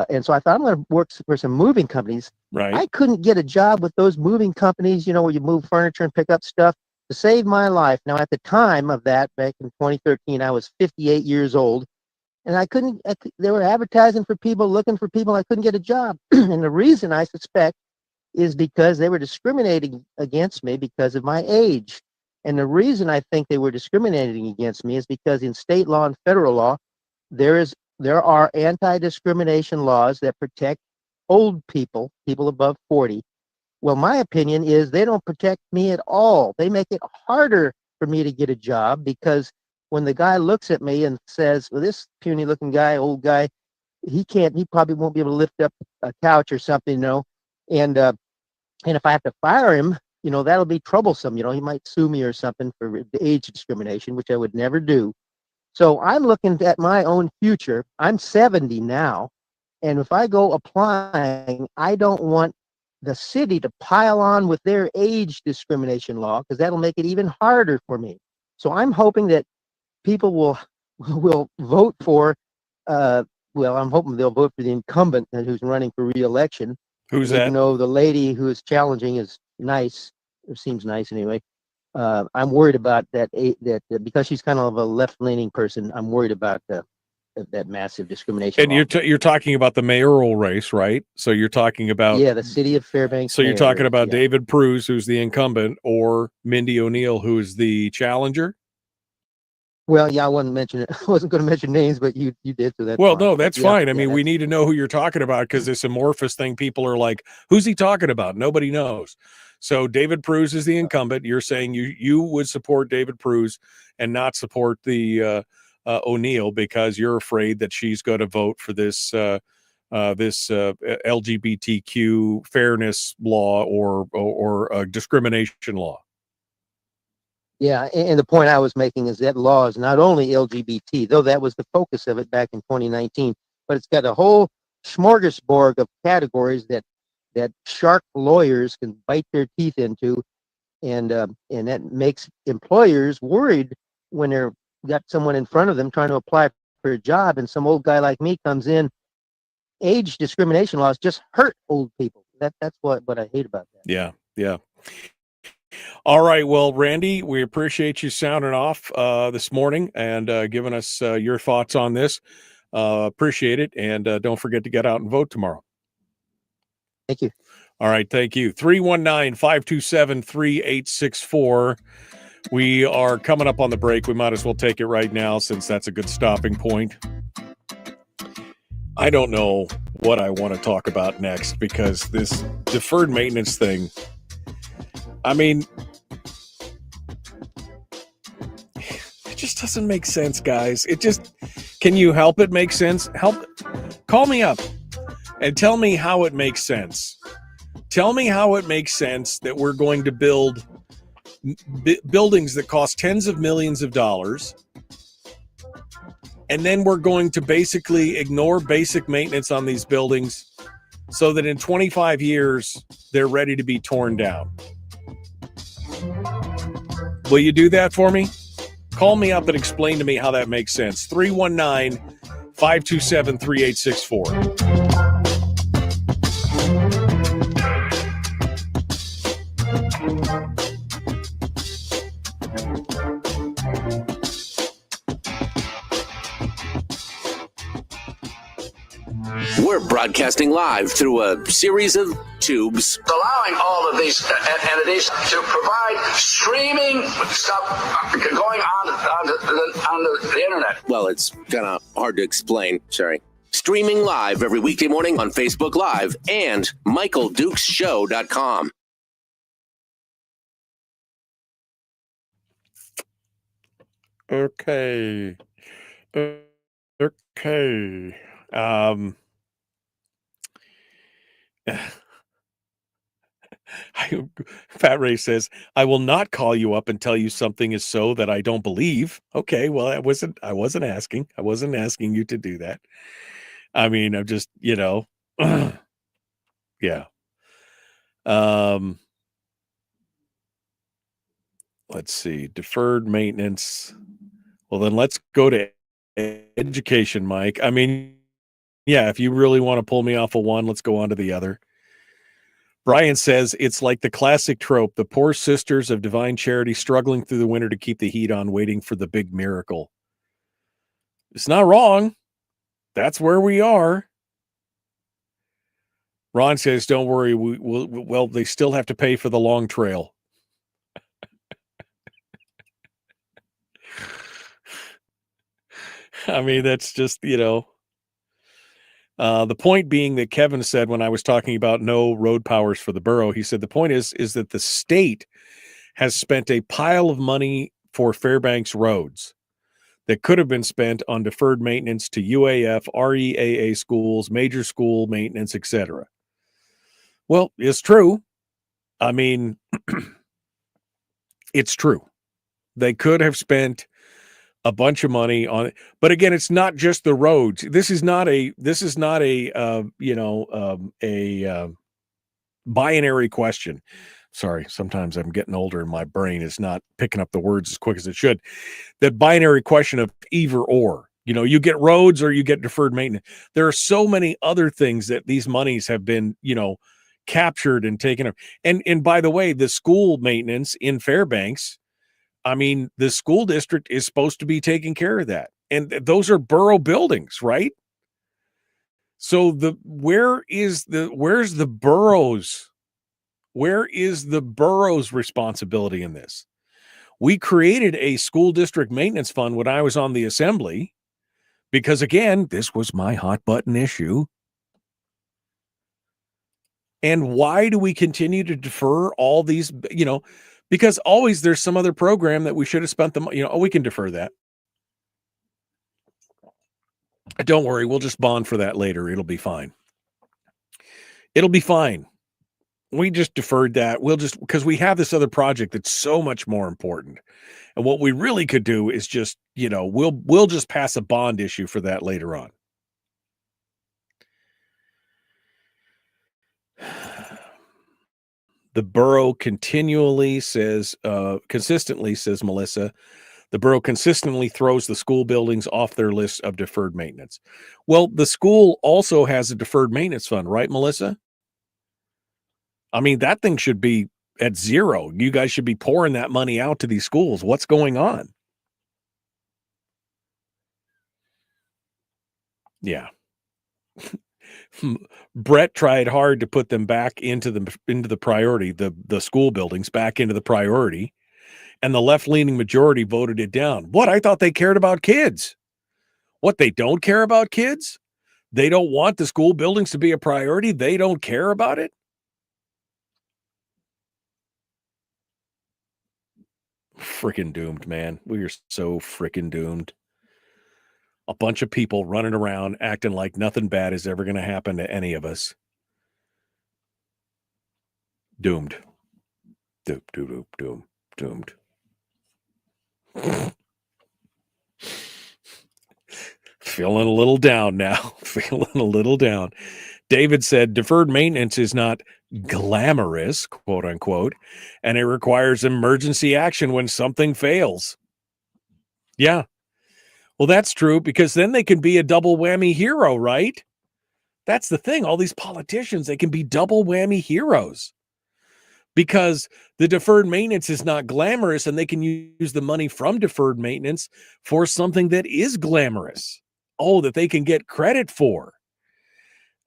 and so I thought I'm going to work for some moving companies. Right. I couldn't get a job with those moving companies, where you move furniture and pick up stuff, to save my life. Now, at the time of that, back in 2013, I was 58 years old, and they were advertising for people, looking for people. I couldn't get a job. And the reason, I suspect, is because they were discriminating against me because of my age. And the reason I think they were discriminating against me is because in state law and federal law, there are anti-discrimination laws that protect old people above 40. Well, my opinion is they don't protect me at all. They make it harder for me to get a job because when the guy looks at me and says, well, this puny looking guy, old guy, he probably won't be able to lift up a couch or something, and if I have to fire him, that'll be troublesome. He might sue me or something for age discrimination, which I would never do. So I'm looking at my own future. I'm 70 now. And if I go applying, I don't want the city to pile on with their age discrimination law because that'll make it even harder for me. So I'm hoping that people will vote for, I'm hoping they'll vote for the incumbent who's running for re-election. Who's that? Even though the lady who is challenging is nice, or seems nice anyway. I'm worried about that because she's kind of a left-leaning person. I'm worried about that massive discrimination. And you're talking about the mayoral race, right? So you're talking about the city of Fairbanks. So you're talking about yeah. David Pruse, who's the incumbent, or Mindy O'Neill, who's the challenger. Well, yeah, I wasn't going to mention names, but you did. So that's well, fine. No, that's fine. I mean, we need to know who you're talking about because this amorphous thing, people are like, who's he talking about? Nobody knows. So David Pruse is the incumbent. You're saying you would support David Pruse and not support the O'Neill because you're afraid that she's going to vote for this LGBTQ fairness law or discrimination law. Yeah, and the point I was making is that law is not only LGBT, though that was the focus of it back in 2019, but it's got a whole smorgasbord of categories that shark lawyers can bite their teeth into, and that makes employers worried when they're got someone in front of them trying to apply for a job, and some old guy like me comes in. Age discrimination laws just hurt old people. That's what I hate about that. Yeah. All right. Well, Randy, we appreciate you sounding off this morning and giving us your thoughts on this. Appreciate it. And don't forget to get out and vote tomorrow. Thank you. All right. Thank you. 319-527-3864. We are coming up on the break. We might as well take it right now since that's a good stopping point. I don't know what I want to talk about next because this deferred maintenance thing, I mean, just doesn't make sense, guys. Can you help it make sense? Call me up and tell me how it makes sense. Tell me how it makes sense that we're going to build buildings that cost tens of millions of dollars, and then we're going to basically ignore basic maintenance on these buildings so that in 25 years, they're ready to be torn down. Will you do that for me? Call me up and explain to me how that makes sense. 319-527-3864. We're broadcasting live through a series of tubes. Allowing all of these entities to provide streaming stuff going on the internet. Well, it's kind of hard to explain. Sorry. Streaming live every weekday morning on Facebook Live and MichaelDukesShow.com. Okay. Okay. Fat Ray says, I will not call you up and tell you something is so that I don't believe. Okay, well, I wasn't asking. I wasn't asking you to do that. I mean, I'm just, yeah. Let's see. Deferred maintenance. Well, then let's go to education, Mike. I mean, yeah, if you really want to pull me off of one, let's go on to the other. Brian says it's like the classic trope, the poor sisters of divine charity struggling through the winter to keep the heat on, waiting for the big miracle. It's not wrong. That's where we are. Ron says, don't worry. Well, they still have to pay for the long trail. I mean, that's just, the point being that Kevin said when I was talking about no road powers for the borough, he said the point is that the state has spent a pile of money for Fairbanks roads that could have been spent on deferred maintenance to UAF, REAA schools, major school maintenance, etc. Well, it's true. I mean, it's true. They could have spent a bunch of money on it, but again, it's not just the roads. This is not a binary question. Sorry, sometimes I'm getting older and my brain is not picking up the words as quick as it should. That binary question of either or. You get roads or you get deferred maintenance. There are so many other things that these monies have been, captured and taken up. And by the way, the school maintenance in Fairbanks, I mean, the school district is supposed to be taking care of that. And those are borough buildings, right? So where's the borough's responsibility in this? We created a school district maintenance fund when I was on the assembly because, again, this was my hot button issue. And why do we continue to defer all these, because always there's some other program that we should have spent we can defer that. Don't worry, we'll just bond for that later. It'll be fine. It'll be fine. We just deferred that. Because we have this other project that's so much more important. And what we really could do is just, we'll just pass a bond issue for that later on. The borough consistently says Melissa, the borough consistently throws the school buildings off their list of deferred maintenance. Well, the school also has a deferred maintenance fund, right, Melissa? I mean, that thing should be at zero. You guys should be pouring that money out to these schools. What's going on? Yeah. Brett tried hard to put them back into the priority, the school buildings back into the priority, and the left-leaning majority voted it down. What? I thought they cared about kids. What, they don't care about kids? They don't want the school buildings to be a priority? They don't care about it? Freaking doomed, man. We are so freaking doomed. A bunch of people running around acting like nothing bad is ever going to happen to any of us. Doomed. Doomed. Feeling a little down now. Feeling a little down. David said deferred maintenance is not glamorous, quote unquote, and it requires emergency action when something fails. Yeah. Well, that's true, because then they can be a double whammy hero, right? That's the thing. All these politicians, they can be double whammy heroes because the deferred maintenance is not glamorous, and they can use the money from deferred maintenance for something that is glamorous. Oh, that they can get credit for.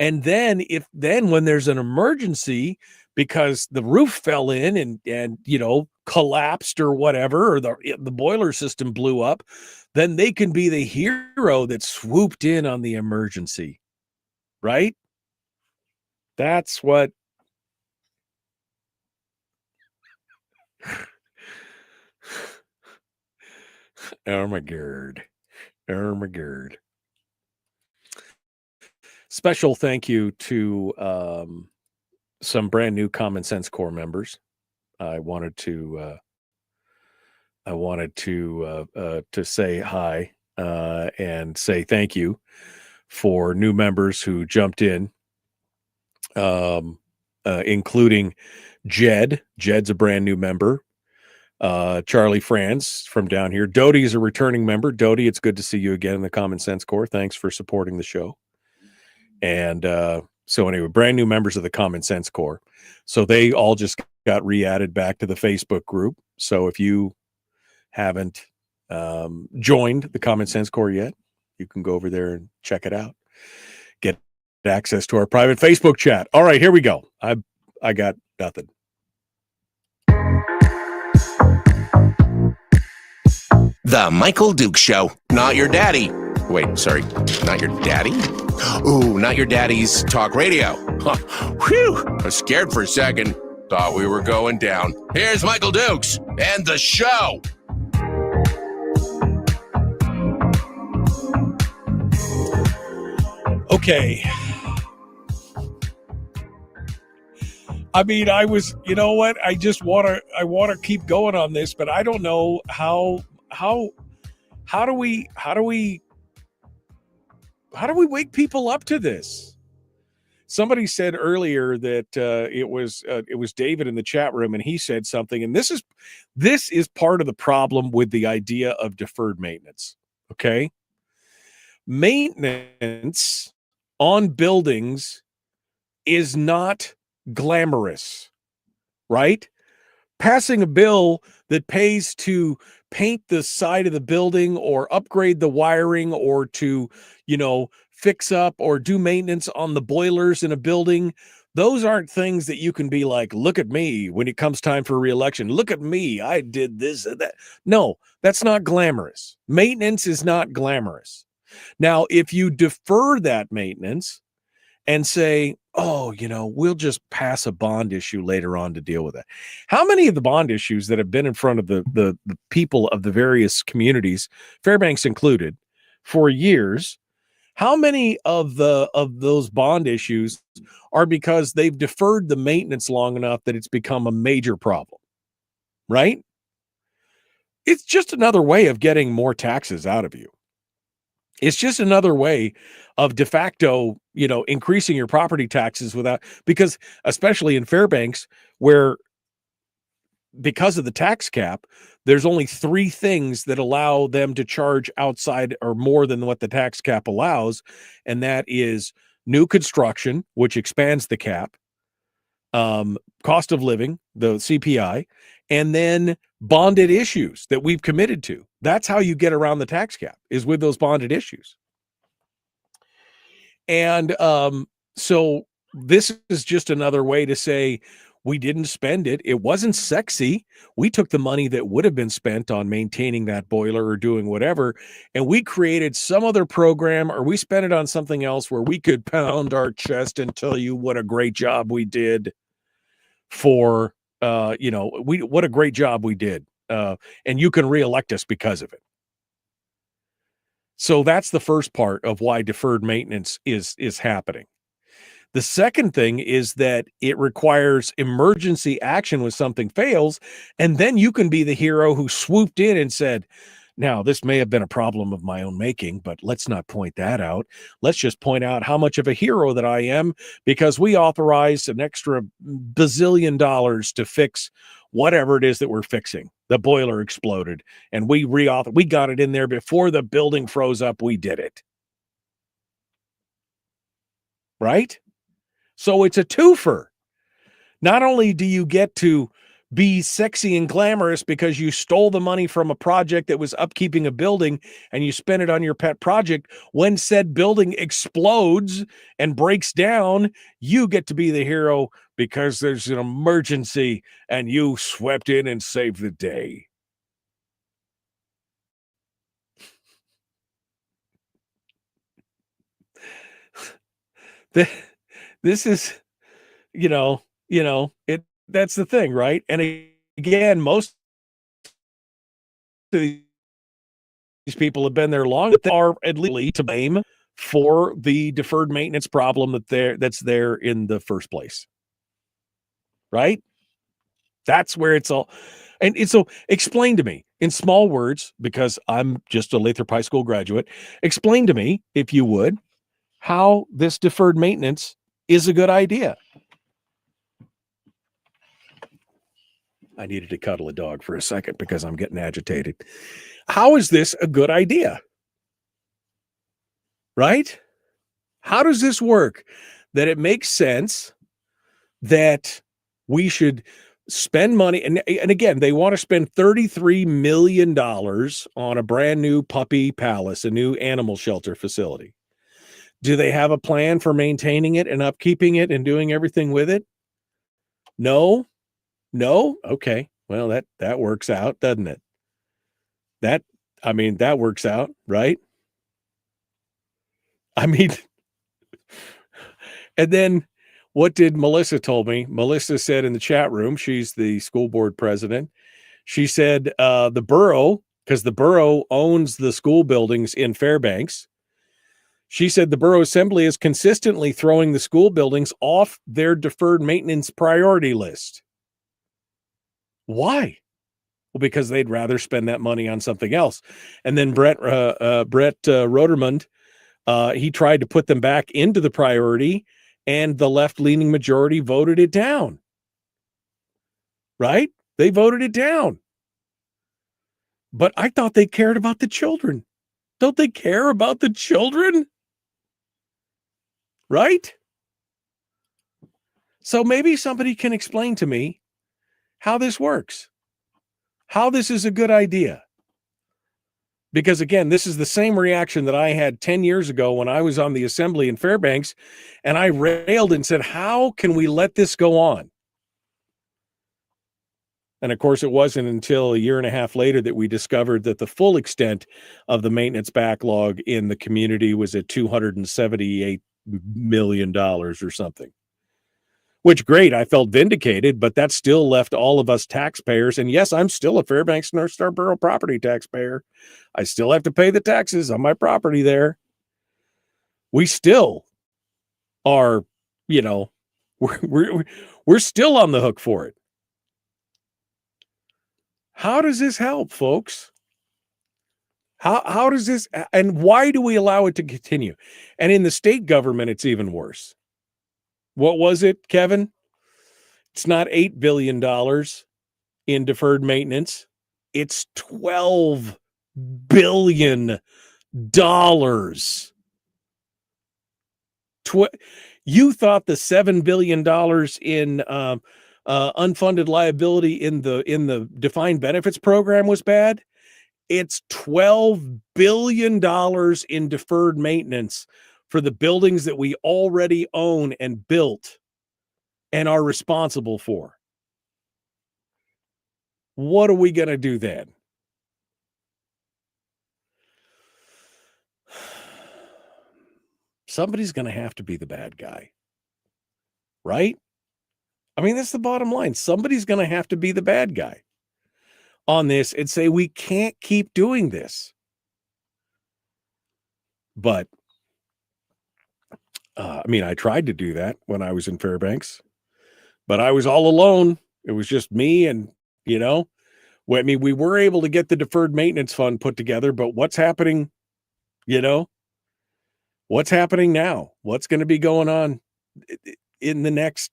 And then when there's an emergency because the roof fell in and collapsed or whatever, or the boiler system blew up, then they can be the hero that swooped in on the emergency. Right? That's what oh my God. Special thank you to some brand new Common Sense Corps members. I wanted to say hi and say thank you for new members who jumped in, including Jed. Jed's a brand new member. Charlie Franz from down here. Doty's a returning member. Doty, it's good to see you again in the Common Sense Corps. Thanks for supporting the show. And so anyway, brand new members of the Common Sense Corps. So they all just got re-added back to the Facebook group. So if you haven't joined the Common Sense Corps yet, you can go over there and check it out. Get access to our private Facebook chat. All right, here we go. I got nothing. The Michael Duke Show. Not your daddy. Wait, sorry. Not your daddy? Ooh, not your daddy's talk radio. Huh. Whew. I was scared for a second. Thought we were going down. Here's Michael Dukes and the show. Okay. I mean, you know what? I want to keep going on this, but I don't know how do we wake people up to this? Somebody said earlier that it was David in the chat room, and he said something, and this is part of the problem with the idea of deferred maintenance. Okay. Maintenance on buildings is not glamorous, right? Passing a bill that pays to paint the side of the building or upgrade the wiring or to, fix up or do maintenance on the boilers in a building, those aren't things that you can be like, look at me when it comes time for re-election. Look at me. I did this and that. No, that's not glamorous. Maintenance is not glamorous. Now, if you defer that maintenance and say, oh, we'll just pass a bond issue later on to deal with it. How many of the bond issues that have been in front of the people of the various communities, Fairbanks included, for years, how many of those bond issues are because they've deferred the maintenance long enough that it's become a major problem, right? It's just another way of getting more taxes out of you. It's just another way of de facto, increasing your property taxes because especially in Fairbanks, where because of the tax cap, there's only 3 things that allow them to charge outside or more than what the tax cap allows. And that is new construction, which expands the cap, cost of living, the CPI, and then bonded issues that we've committed to. That's how you get around the tax cap, is with those bonded issues. And so this is just another way to say we didn't spend it. It wasn't sexy. We took the money that would have been spent on maintaining that boiler or doing whatever, and we created some other program, or we spent it on something else where we could pound our chest and tell you what a great job we did for, what a great job we did and you can reelect us because of it. So that's the first part of why deferred maintenance is happening. The second thing is that it requires emergency action when something fails, and then you can be the hero who swooped in and said, now, this may have been a problem of my own making, but let's not point that out. Let's just point out how much of a hero that I am because we authorized an extra bazillion dollars to fix whatever it is that we're fixing. The boiler exploded, and we got it in there before the building froze up. We did it. Right? So it's a twofer. Not only do you get to be sexy and glamorous because you stole the money from a project that was upkeeping a building and you spent it on your pet project, when said building explodes and breaks down, you get to be the hero because there's an emergency and you swept in and saved the day. This is, that's the thing, right? And again, most of these people have been there long, but they are at least to blame for the deferred maintenance problem that's there in the first place. Right? That's where it's all. And so explain to me in small words, because I'm just a Lathrop High School graduate, explain to me, if you would, how this deferred maintenance is a good idea. I needed to cuddle a dog for a second because I'm getting agitated. How is this a good idea? Right? How does this work? That it makes sense that we should spend money. And again, they want to spend $33 million on a brand new puppy palace, a new animal shelter facility. Do they have a plan for maintaining it and upkeeping it and doing everything with it? No. Okay. Well, that works out, doesn't it? That works out, right? And then what did Melissa told me? Melissa said in the chat room, she's the school board president. She said the borough, because the borough owns the school buildings in Fairbanks. She said the borough assembly is consistently throwing the school buildings off their deferred maintenance priority list. Why? Well, because they'd rather spend that money on something else. And then Brett Rodermund, he tried to put them back into the priority, and the left-leaning majority voted it down. Right? They voted it down. But I thought they cared about the children. Don't they care about the children? Right? So maybe somebody can explain to me how this works, how this is a good idea. Because again, this is the same reaction that I had 10 years ago when I was on the assembly in Fairbanks, and I railed and said, how can we let this go on? And of course, it wasn't until a year and a half later that we discovered that the full extent of the maintenance backlog in the community was at $278 million or something. Which, great, I felt vindicated, but that still left all of us taxpayers. And yes, I'm still a Fairbanks North Star Borough property taxpayer. I still have to pay the taxes on my property there. We still are, we're still on the hook for it. How does this help, folks? How does this, and why do we allow it to continue? And in the state government, it's even worse. What was it, Kevin? It's not $8 billion in deferred maintenance. It's $12 billion. You thought the $7 billion in unfunded liability in the defined benefits program was bad? It's $12 billion in deferred maintenance for the buildings that we already own and built and are responsible for. What are we going to do then? Somebody's going to have to be the bad guy, right? I mean, that's the bottom line. Somebody's going to have to be the bad guy. on this and say, we can't keep doing this. But, I tried to do that when I was in Fairbanks, but I was all alone. It was just me and, we were able to get the deferred maintenance fund put together, but what's happening, what's happening now? What's going to be going on in the next,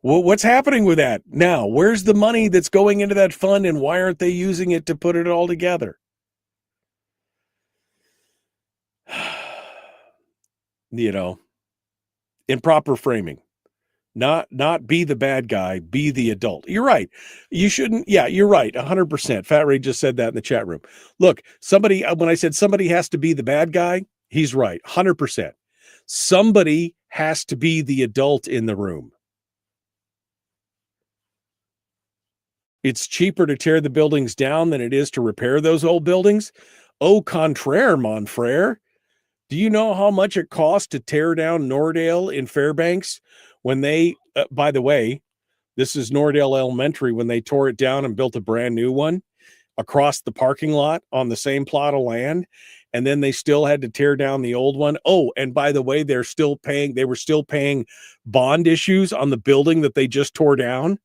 what's happening with that now? Where's the money that's going into that fund, and why aren't they using it to put it all together? Improper framing. Not be the bad guy, be the adult. You're right. You shouldn't. Yeah, you're right. 100%. Fat Ray just said that in the chat room. Look, when I said somebody has to be the bad guy, he's right. 100%. Somebody has to be the adult in the room. It's cheaper to tear the buildings down than it is to repair those old buildings. Au contraire, mon frere. Do you know how much it costs to tear down Nordale in Fairbanks? When they, by the way, this is Nordale Elementary, when they tore it down and built a brand new one across the parking lot on the same plot of land. And then they still had to tear down the old one. Oh, and by the way, they were still paying bond issues on the building that they just tore down.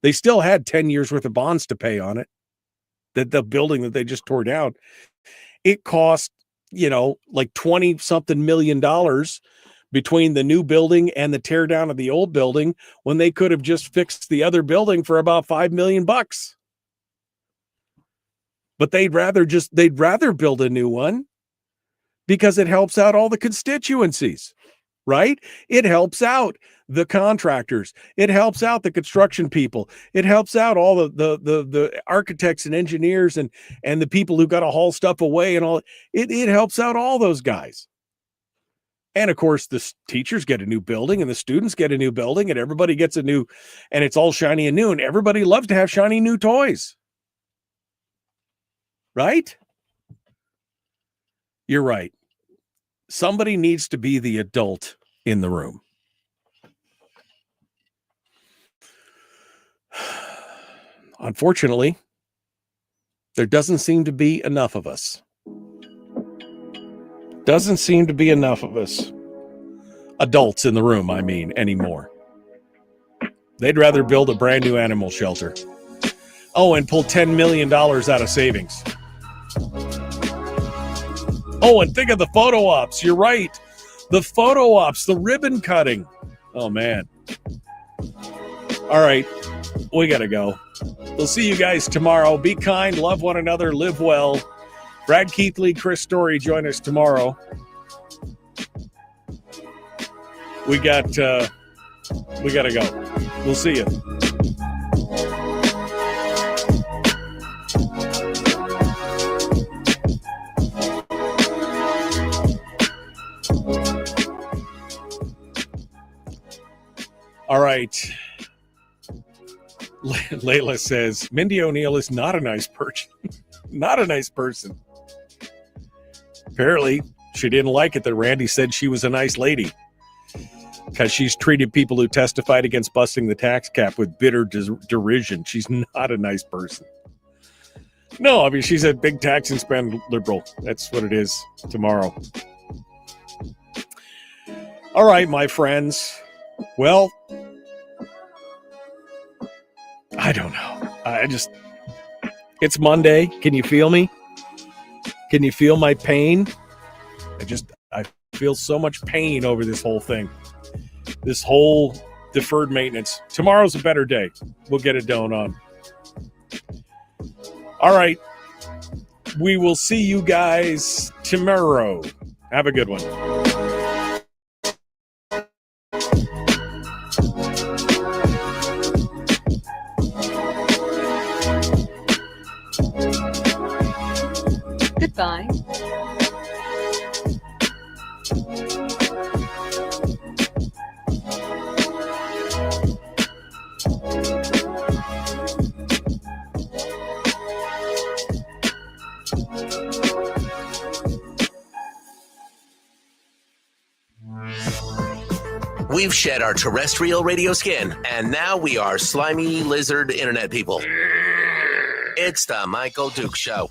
They still had 10 years worth of bonds to pay on it. The building that they just tore down, it cost, like 20 something million dollars between the new building and the tear down of the old building, when they could have just fixed the other building for about $5 million. But they'd rather build a new one because it helps out all the constituencies, right? It helps out the contractors. It helps out the construction people. It helps out all the architects and engineers and the people who got to haul stuff away and all. It helps out all those guys. And of course, the teachers get a new building and the students get a new building and everybody gets and it's all shiny and new, and everybody loves to have shiny new toys. Right? You're right. Somebody needs to be the adult in the room. Unfortunately, there doesn't seem to be enough of us. Doesn't seem to be enough of us. Adults in the room, anymore. They'd rather build a brand new animal shelter. Oh, and pull $10 million out of savings. Oh, and think of the photo ops. You're right. The photo ops, the ribbon cutting. Oh, man. All right. We got to go. We'll see you guys tomorrow. Be kind, love one another, live well. Brad Keithley, Chris Story, join us tomorrow. We got to go. We'll see you. All right. Layla says, Mindy O'Neill is not a nice person. Not a nice person. Apparently, she didn't like it that Randy said she was a nice lady, because she's treated people who testified against busting the tax cap with bitter derision. She's not a nice person. No, she's a big tax and spend liberal. That's what it is tomorrow. All right, my friends. Well, I don't know. It's Monday. Can you feel me? Can you feel my pain? I feel so much pain over this whole thing. This whole deferred maintenance. Tomorrow's a better day. We'll get it done on. All right. We will see you guys tomorrow. Have a good one. Goodbye. We've shed our terrestrial radio skin, and now we are slimy lizard internet people. It's the Michael Duke Show.